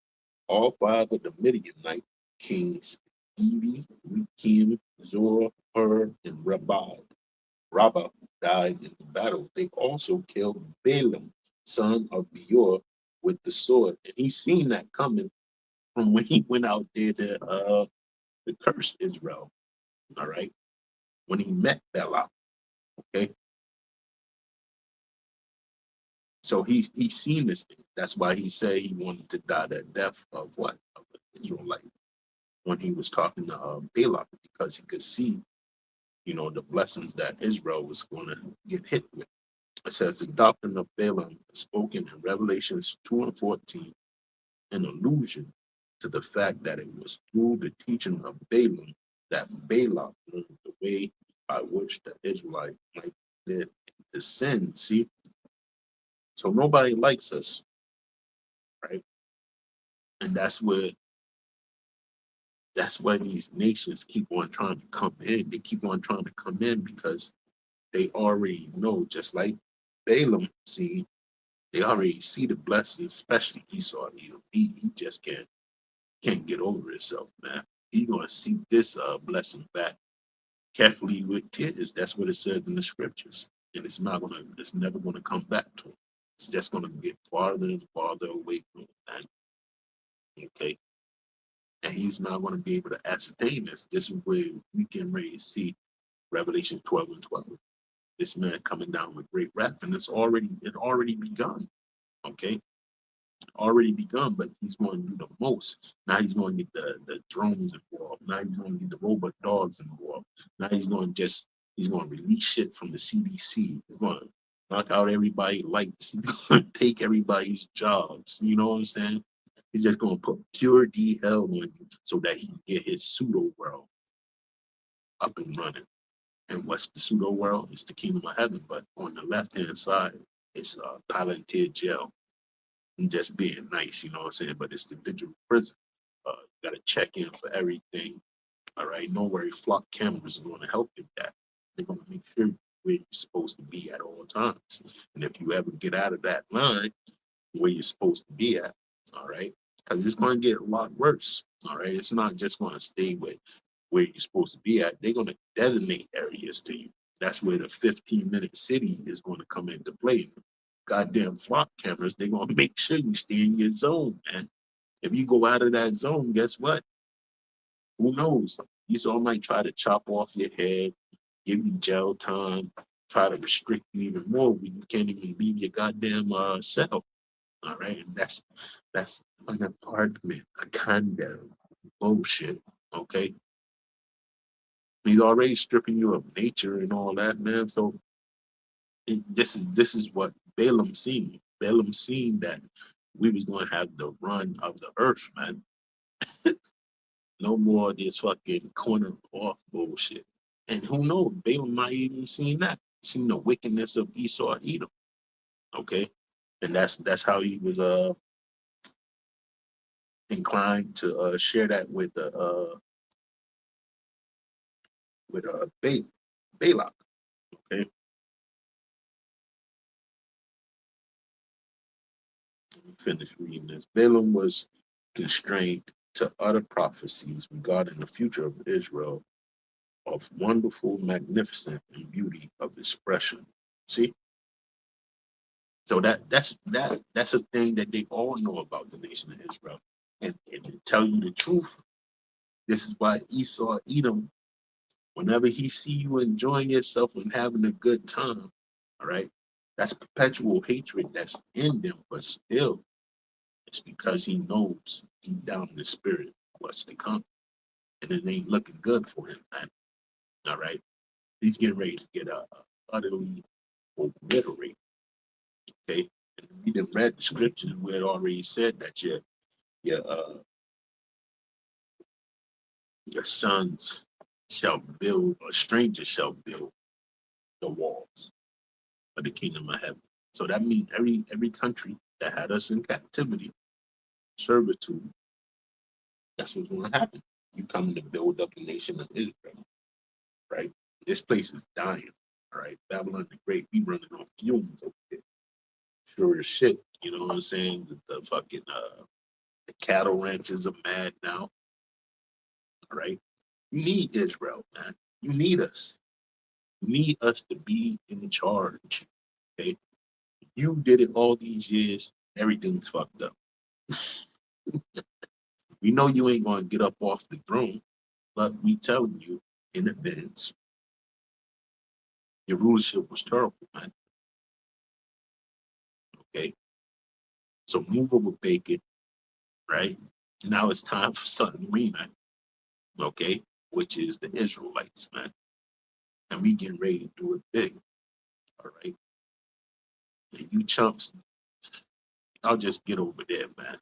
All five of the Midianite kings, Evi, Rekem, Zor, Hur, and Rabbah, died in the battle. They also killed Balaam, son of Beor, with the sword. And he seen that coming from when he went out there to curse Israel. All right. When he met Balak. Okay. So he's seen this thing. That's why he said he wanted to die that death of what? Of an Israelite. When he was talking to Balak, because he could see, the blessings that Israel was going to get hit with. It says the doctrine of Balaam is spoken in Revelations 2 and 14, an allusion to the fact that it was through the teaching of Balaam that Balak learned the way by which the Israelite might live into sin. See, so nobody likes us, right? And that's why these nations keep on trying to come in. They keep on trying to come in because they already know, just like Balaam, see, they already see the blessings, especially Esau. He just can't get over himself, man. He gonna see this blessing back carefully with tears. That's what it says in the scriptures. And it's never gonna come back to him. It's just gonna get farther and farther away from him. Man. Okay. And he's not gonna be able to ascertain this. This is where we can ready to see Revelation 12 and 12. This man coming down with great wrath, and it already begun. Okay, already begun, but he's going to do the most. Now he's going to get the drones involved. Now he's going to get the robot dogs involved. Now he's going to release shit from the CDC. He's going to knock out everybody's lights. He's going to take everybody's jobs. You know what I'm saying? He's just going to put pure D hell on you so that he can get his pseudo world up and running. And what's the pseudo world? It's the kingdom of heaven. But on the left hand side, it's Palantir jail. And just being nice, you know what I'm saying? But it's the digital prison. You got to check in for everything. All right. No worry, flock cameras are going to help you with that. They're going to make sure where you're supposed to be at all times. And if you ever get out of that line, where you're supposed to be at, all right, because it's going to get a lot worse. All right. It's not just going to stay with where you're supposed to be at. They're going to designate areas to you. That's where the 15-minute city is going to come into play. Goddamn flock cameras, they're going to make sure you stay in your zone, man. If you go out of that zone, guess what? Who knows? Esau might try to chop off your head, give you jail time, try to restrict you even more. You can't even leave your goddamn cell. All right, and that's an apartment, a condo, bullshit. Okay, he's already stripping you of nature and all that, man. So this is what Balaam seen. Balaam seen that we was going to have the run of the earth, man. No more of this fucking corner off bullshit. And who knows? Balaam might even seen that, seen the wickedness of Esau Edom. Okay, and that's how he was inclined to share that with Balak. Okay, finish reading this. Balaam was constrained to utter prophecies regarding the future of Israel of wonderful, magnificent, and beauty of expression. See, so that's a thing that they all know about the nation of Israel. And to tell you the truth, this is why Esau, Edom, whenever he see you enjoying yourself and having a good time, all right, that's perpetual hatred that's in them, but still, it's because he knows deep down in the spirit what's to come, and it ain't looking good for him, man. All right, he's getting ready to get utterly obliterated. Okay, and we done read the scriptures where it already said that your your sons shall build, or strangers shall build the walls of the kingdom of heaven. So that means every country that had us in captivity, servitude, that's what's going to happen. You come to build up the nation of Israel, right? This place is dying, all right? Babylon the Great, we running on fumes over there. Sure as shit, you know what I'm saying? The fucking the cattle ranches are mad now, all right? You need Israel, man. You need us. You need us to be in charge, okay? You did it all these years. Everything's fucked up. We know you ain't gonna get up off the throne, but we telling you in advance, your rulership was terrible, man. Okay, so move over, Bacon, right? Now it's time for something we, man. Okay, which is the Israelites, man, and we getting ready to do it big. All right, and you chumps, I'll just get over there, man.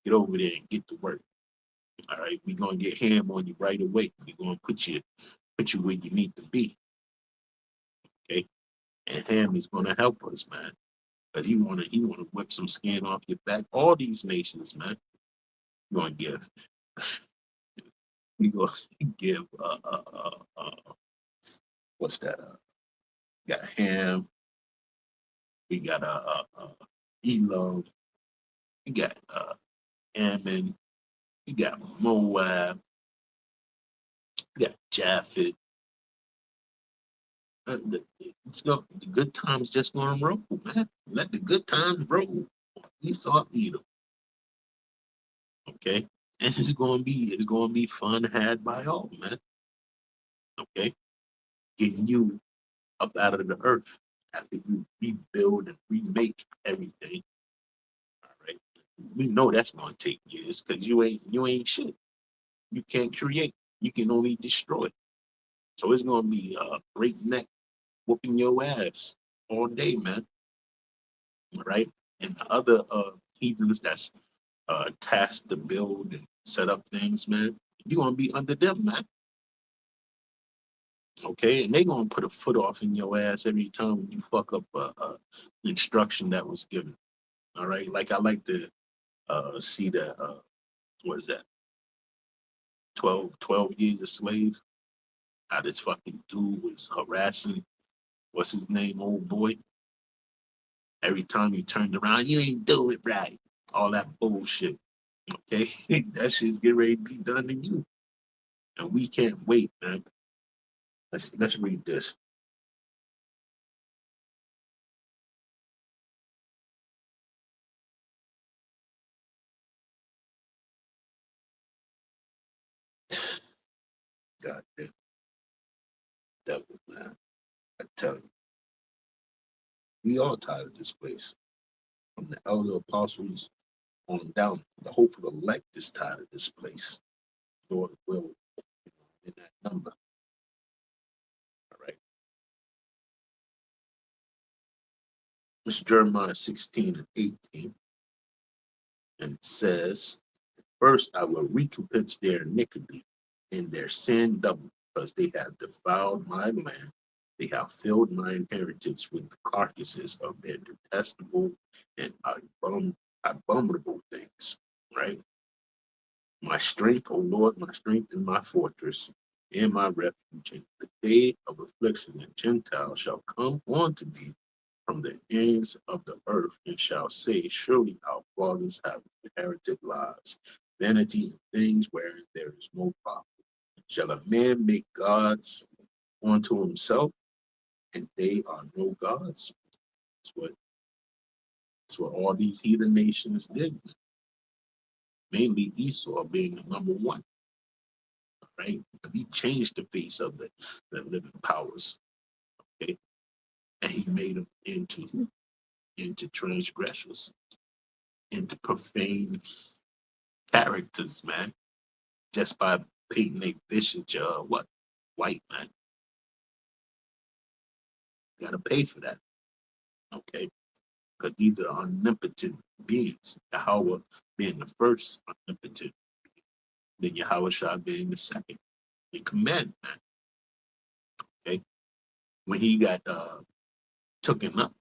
Get over there and get to work. All right, we gonna get ham on you right away. We gonna put you where you need to be. Okay, and ham is gonna help us, man. But he wanna whip some skin off your back. All these nations, man, you gonna give. We gonna give. What's that? We got Ham. We got Elam. We got Ammon. We got Moab. We got Japhet. The good times just gonna roll, man. Let the good times roll. Esau Edom. Okay, and it's gonna be fun had by all, man. Okay, getting you up out of the earth after you rebuild and remake everything. All right, we know that's gonna take years because you ain't shit. You can't create. You can only destroy. So it's gonna be a breakneck whooping your ass all day, man. All right, and the other heathens that's tasked to build and set up things, man. You're gonna be under them, man. Okay, and they gonna put a foot off in your ass every time you fuck up the instruction that was given. All right, like I like to see that what is that 12 years a slave, how this fucking dude was harassing what's his name, old boy. Every time he turned around, you ain't do it right, all that bullshit. Okay, that shit's getting ready to be done to you, and we can't wait, man. Let's read this. God damn devil, man. I tell you, we all tired of this place. From the elder apostles on down, the hopeful elect is tired of this place. Lord will in that number. All right. It's Jeremiah 16 and 18. And it says, first I will recompense their iniquity and their sin double, because they have defiled my land. They have filled my inheritance with the carcasses of their detestable and abominable things. Right? My strength, O Lord, my strength and my fortress, and my refuge. In the day of affliction, the Gentiles shall come unto thee from the ends of the earth, and shall say, surely our fathers have inherited lies, vanity and things wherein there is no profit. Shall a man make gods unto himself, and they are no gods? That's what, that's what all these heathen nations did, mainly Esau being the number one, right? He changed the face of the living powers, okay? And he made them into transgressors, into profane characters, man, just by painting a visage, what, white, man. You gotta pay for that, okay? because these are omnipotent beings. Yahweh being the first omnipotent, then Yahweh Shah being the second. The command, man. Okay. When he got taken up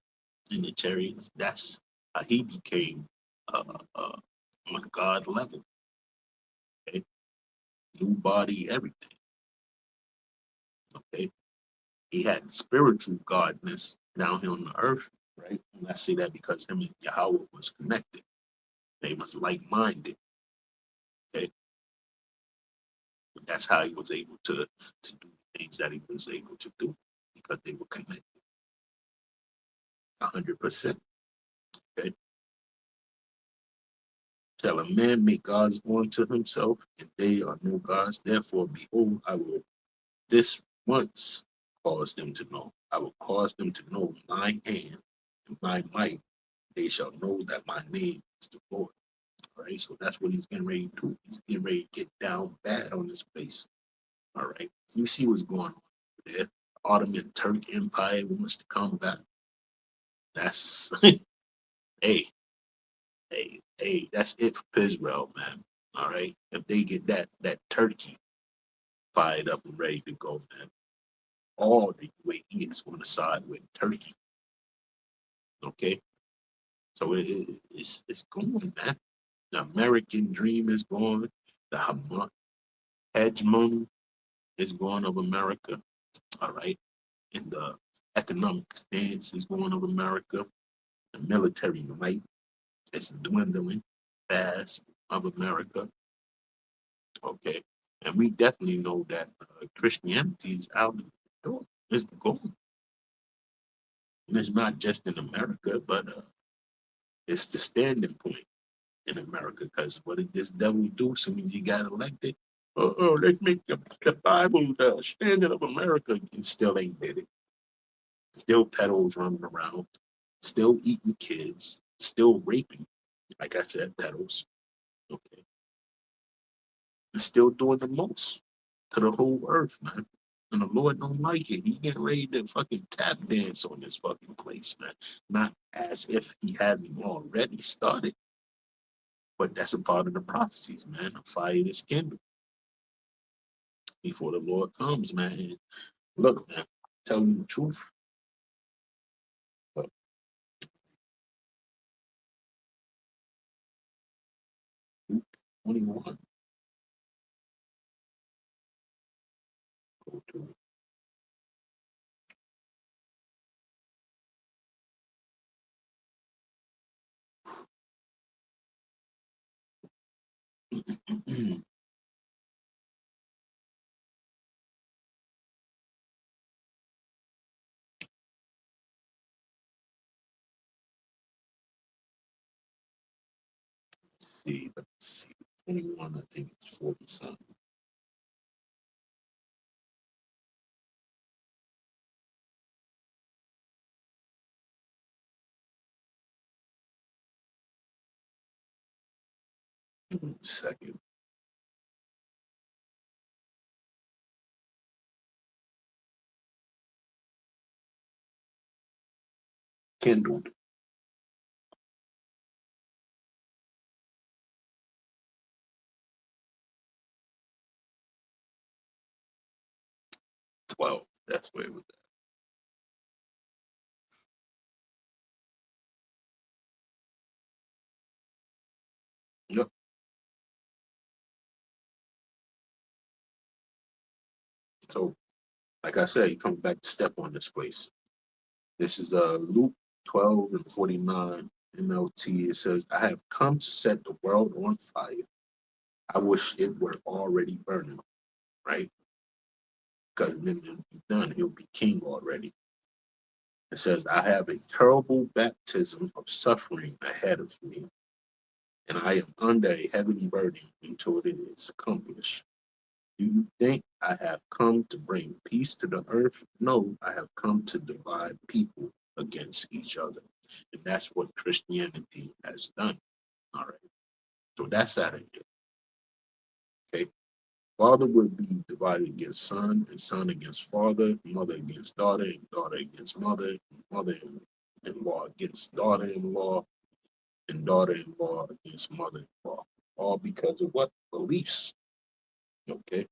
in the chariots, that's how he became on God level. Okay. New body, everything. Okay. He had spiritual godness down here on the earth, right? And I say that because him and Yahweh was connected. They was like-minded. Okay. And that's how he was able to do things that he was able to do because they were connected 100%. Okay. Shall a man make gods unto himself, and they are no gods? Therefore, behold, I will this once cause them to know. I will cause them to know my hand and my might. They shall know that my name is the Lord. All right, so that's what he's getting ready to do. He's getting ready to get down bad on this place. All right, you see what's going on there. Ottoman Turk Empire wants to come back. That's hey, hey, that's it for Israel, man. All right, if they get that Turkey fired up and ready to go, man, all the UAE is going to side with Turkey. Okay, so it's going, man. The American dream is gone. The hegemony is gone of America. All right, and the economic stance is going of America. The military might is dwindling fast of America. Okay, and we definitely know that Christianity is out the door. It's gone. And it's not just in America, but it's the standing point in America. Because what did this devil do as soon as he got elected? Let's make the Bible the standard of America. And still ain't did it. Still pedals running around. Still eating kids. Still raping. Like I said, pedals. Okay. And still doing the most to the whole earth, man. And the Lord don't like it. He getting ready to fucking tap dance on this fucking place, man. Not as if he hasn't already started, but that's a part of the prophecies, man. The fire is kindled before the Lord comes, man. And look, man, tell you the truth. But 21, go to it. See, let's see. 21, I think it's 40 something. Second. Kindled. 12. That's where it was at. Yep. So, like I said, you come back to step on this place. This is Luke 12 and 49 NLT. It says, I have come to set the world on fire. I wish it were already burning, right? Because then it'll be done. He'll be king already. It says, I have a terrible baptism of suffering ahead of me, and I am under a heavy burden until it is accomplished. Do you think I have come to bring peace to the earth? No, I have come to divide people against each other. And that's what Christianity has done. All right. So that's out of it. Okay. Father would be divided against son, and son against father, mother against daughter, and daughter against mother, and mother and mother-in-law against daughter-in-law, and daughter-in-law against mother-in-law. All because of what? Beliefs. Okay.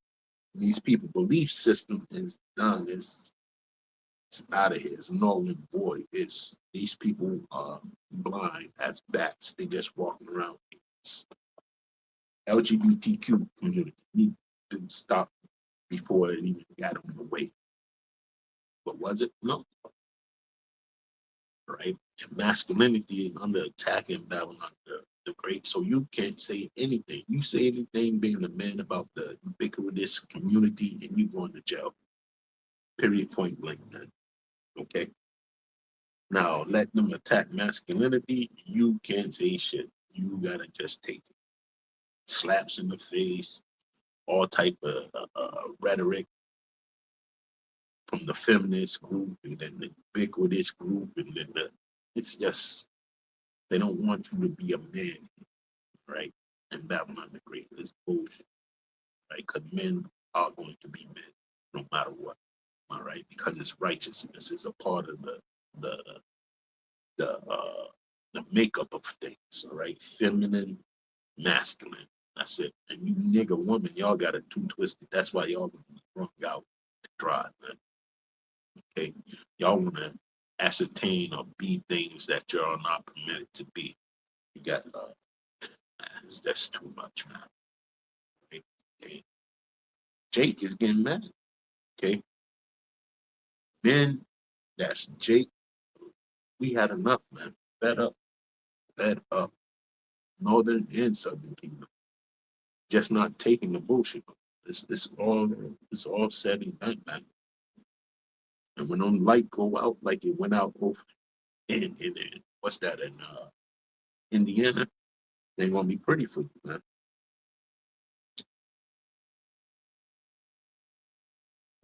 These people belief system is done. It's out of here. It's null and void. It's these people are blind as bats. They just walking around. It's LGBTQ community need to stop before it even got on the way. But was it? No. Right? And masculinity is under attack in Babylon the Great. So you can't say anything. You say anything being a man about the ubiquitous community and you going to jail. Period, point blank, man. Okay. Now let them attack masculinity. You can't say shit. You gotta just take it. Slaps in the face, all type of rhetoric from the feminist group and then the ubiquitous group, and then it's just they don't want you to be a man, right? And Babylon the Great is bullshit, right? Because men are going to be men no matter what, all right? Because it's righteousness is a part of the the uh the makeup of things, all right? Feminine, masculine. That's it. And you nigga woman, y'all got it too twisted. That's why y'all gonna be wrung out to dry, man. Okay. Y'all wanna ascertain or be things that you're not permitted to be. You got that's too much, man. Okay. Okay. Jake is getting mad. Okay. Then that's Jake. We had enough, man. Fed up. Fed up. Northern and Southern Kingdom. Just not taking the bullshit. It's all said and done, man. And when them light go out like it went out over in what's that in Indiana, they're gonna be pretty for you, man.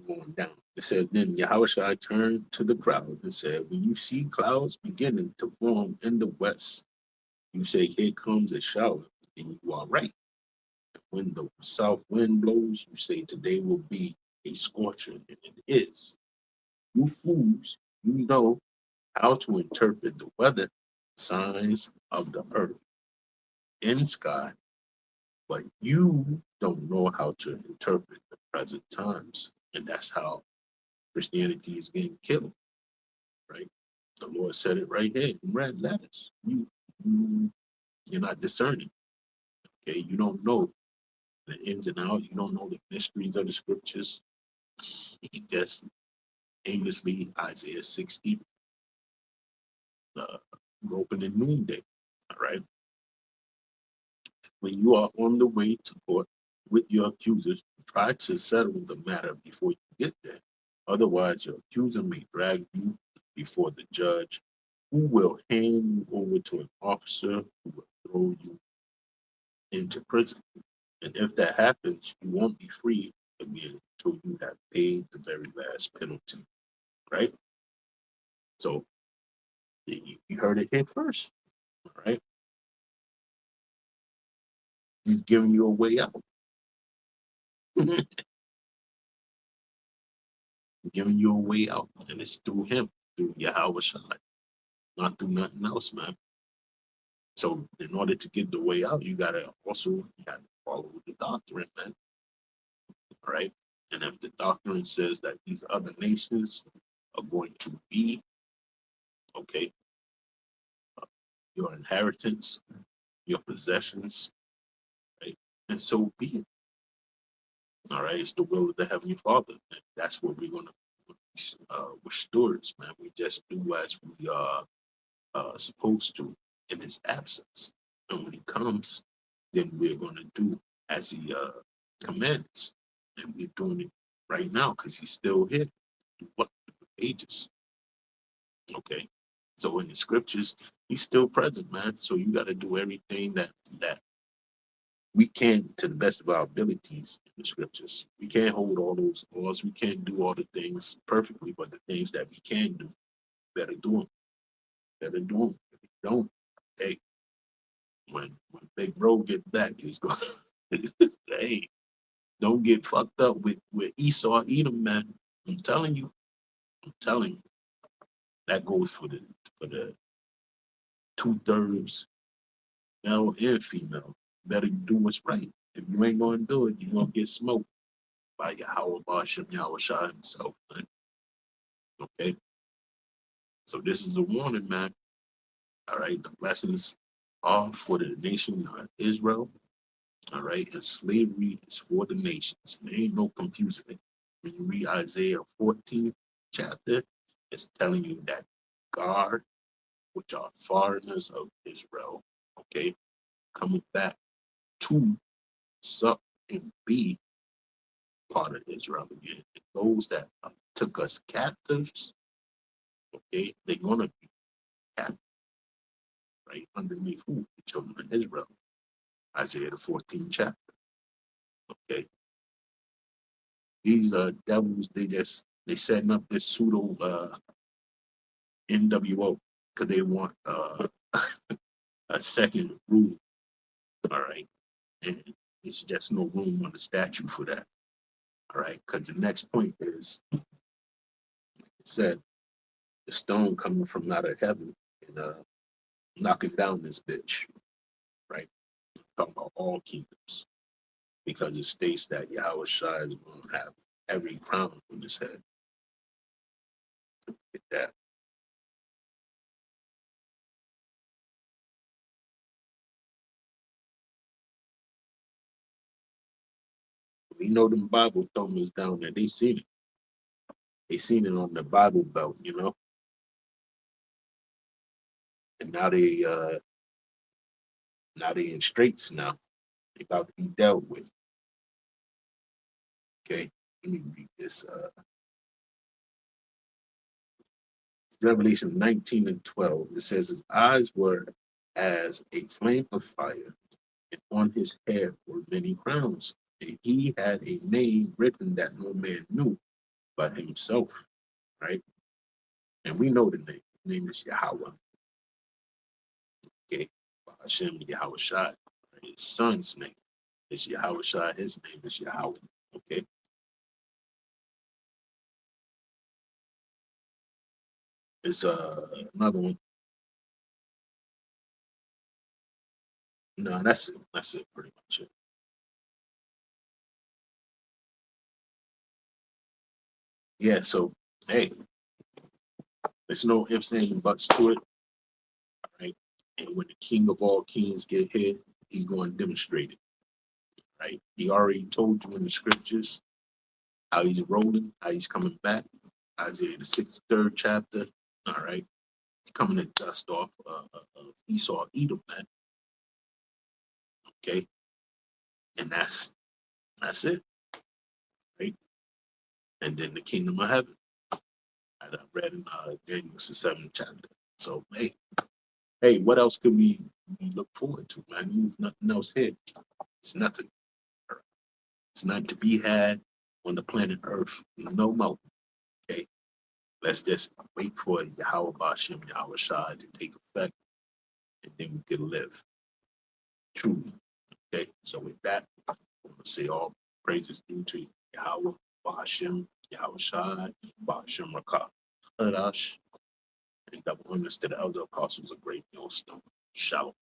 Going down. It says then Yahushua turned to the crowd and said, when you see clouds beginning to form in the west, you say, here comes a shower, and you are right. When the south wind blows, you say today will be a scorcher, and it is. You fools, you know how to interpret the weather signs of the earth in sky, but you don't know how to interpret the present times. And that's how Christianity is getting killed, right? The Lord said it right here in red letters. You you're not discerning. Okay, you don't know the ins and outs. You don't know the mysteries of the scriptures. You just aimlessly Isaiah 60, groping in noonday. All right. When you are on the way to court with your accusers, try to settle the matter before you get there. Otherwise, your accuser may drag you before the judge, who will hand you over to an officer who will throw you into prison. And if that happens, you won't be free again until you have paid the very last penalty, right? So you heard it here first, all right? He's giving you a way out. Giving you a way out, and it's through him, through Yahweh Shai, not through nothing else, man. So in order to get the way out, you gotta follow the doctrine, man. All right. And if the doctrine says that these other nations are going to be okay, your inheritance, your possessions, right? And so be it. All right. It's the will of the Heavenly Father. And that's what we're gonna we're stewards, man. We just do as we are supposed to in his absence. And when he comes, then we're going to do as he commands. And we're doing it right now because he's still here. What ages? Okay. So in the scriptures, he's still present, man. So you got to do everything that we can to the best of our abilities in the scriptures. We can't hold all those laws. We can't do all the things perfectly, but the things that we can do, better do them. Better do them. If you don't, hey, when Big Bro get back, he's going, hey, don't get fucked up with Esau Edom, man. I'm telling you, I'm telling you. That goes for the 2/3 male and female. Better do what's right. If you ain't gonna do it, you're gonna get smoked by Yahweh Bashem Yahweh Shah himself, man. Okay? So this is a warning, man. All right, the blessings are for the nation of Israel. All right, and slavery is for the nations. There ain't no confusing it. When you read Isaiah 14th chapter, it's telling you that God, which are foreigners of Israel, okay, coming back to sup and be part of Israel again. And those that took us captives, okay, they're gonna be captive, right? Underneath who? The children of Israel. Isaiah the 14th chapter. Okay. These devils, they setting up this pseudo NWO because they want a second rule. All right. And it's just no room on the statute for that. All right. Because the next point is, like it said, the stone coming from out of heaven and knocking down this bitch. Right. Talking about all kingdoms. Because it states that Yahweh Shai is going to have every crown on his head. Get that. We know them Bible thumbers down there. They seen it. They seen it on the Bible Belt, you know. And now they in straits now. They about to be dealt with. Okay. Let me read this. Revelation 19 and 12. It says his eyes were as a flame of fire, and on his head were many crowns. And he had a name written that no man knew but himself. Right? And we know the name. His name is Yahweh. Okay. Hashem Yahweh Shai. His son's name is Yahweh Shai. His name is Yahweh. Okay. It's another one. No, that's it. That's it, pretty much it. Yeah, so hey, there's no ifs, ands, and buts to it, right? And when the king of all kings get here, he's going to demonstrate it, right? He already told you in the scriptures how he's rolling, how he's coming back. Isaiah the 63rd chapter, all right? He's coming to dust off Esau, Edom, man, okay? And that's it, right? And then the kingdom of heaven, as I read in Daniel the 7th chapter. So, hey, what else could we look forward to, man? There's nothing else here. It's nothing. It's not to be had on the planet Earth no more. Okay. Let's just wait for Yahweh Bashim, Yahweh Shai to take effect, and then we can live truly. Okay. So with that, I'm gonna say all praises due to Yahweh Bashim, Yahweh Shai, Bashim Rakah. Hadash, and double honors to the elder apostles of Great Millstone. Shalom.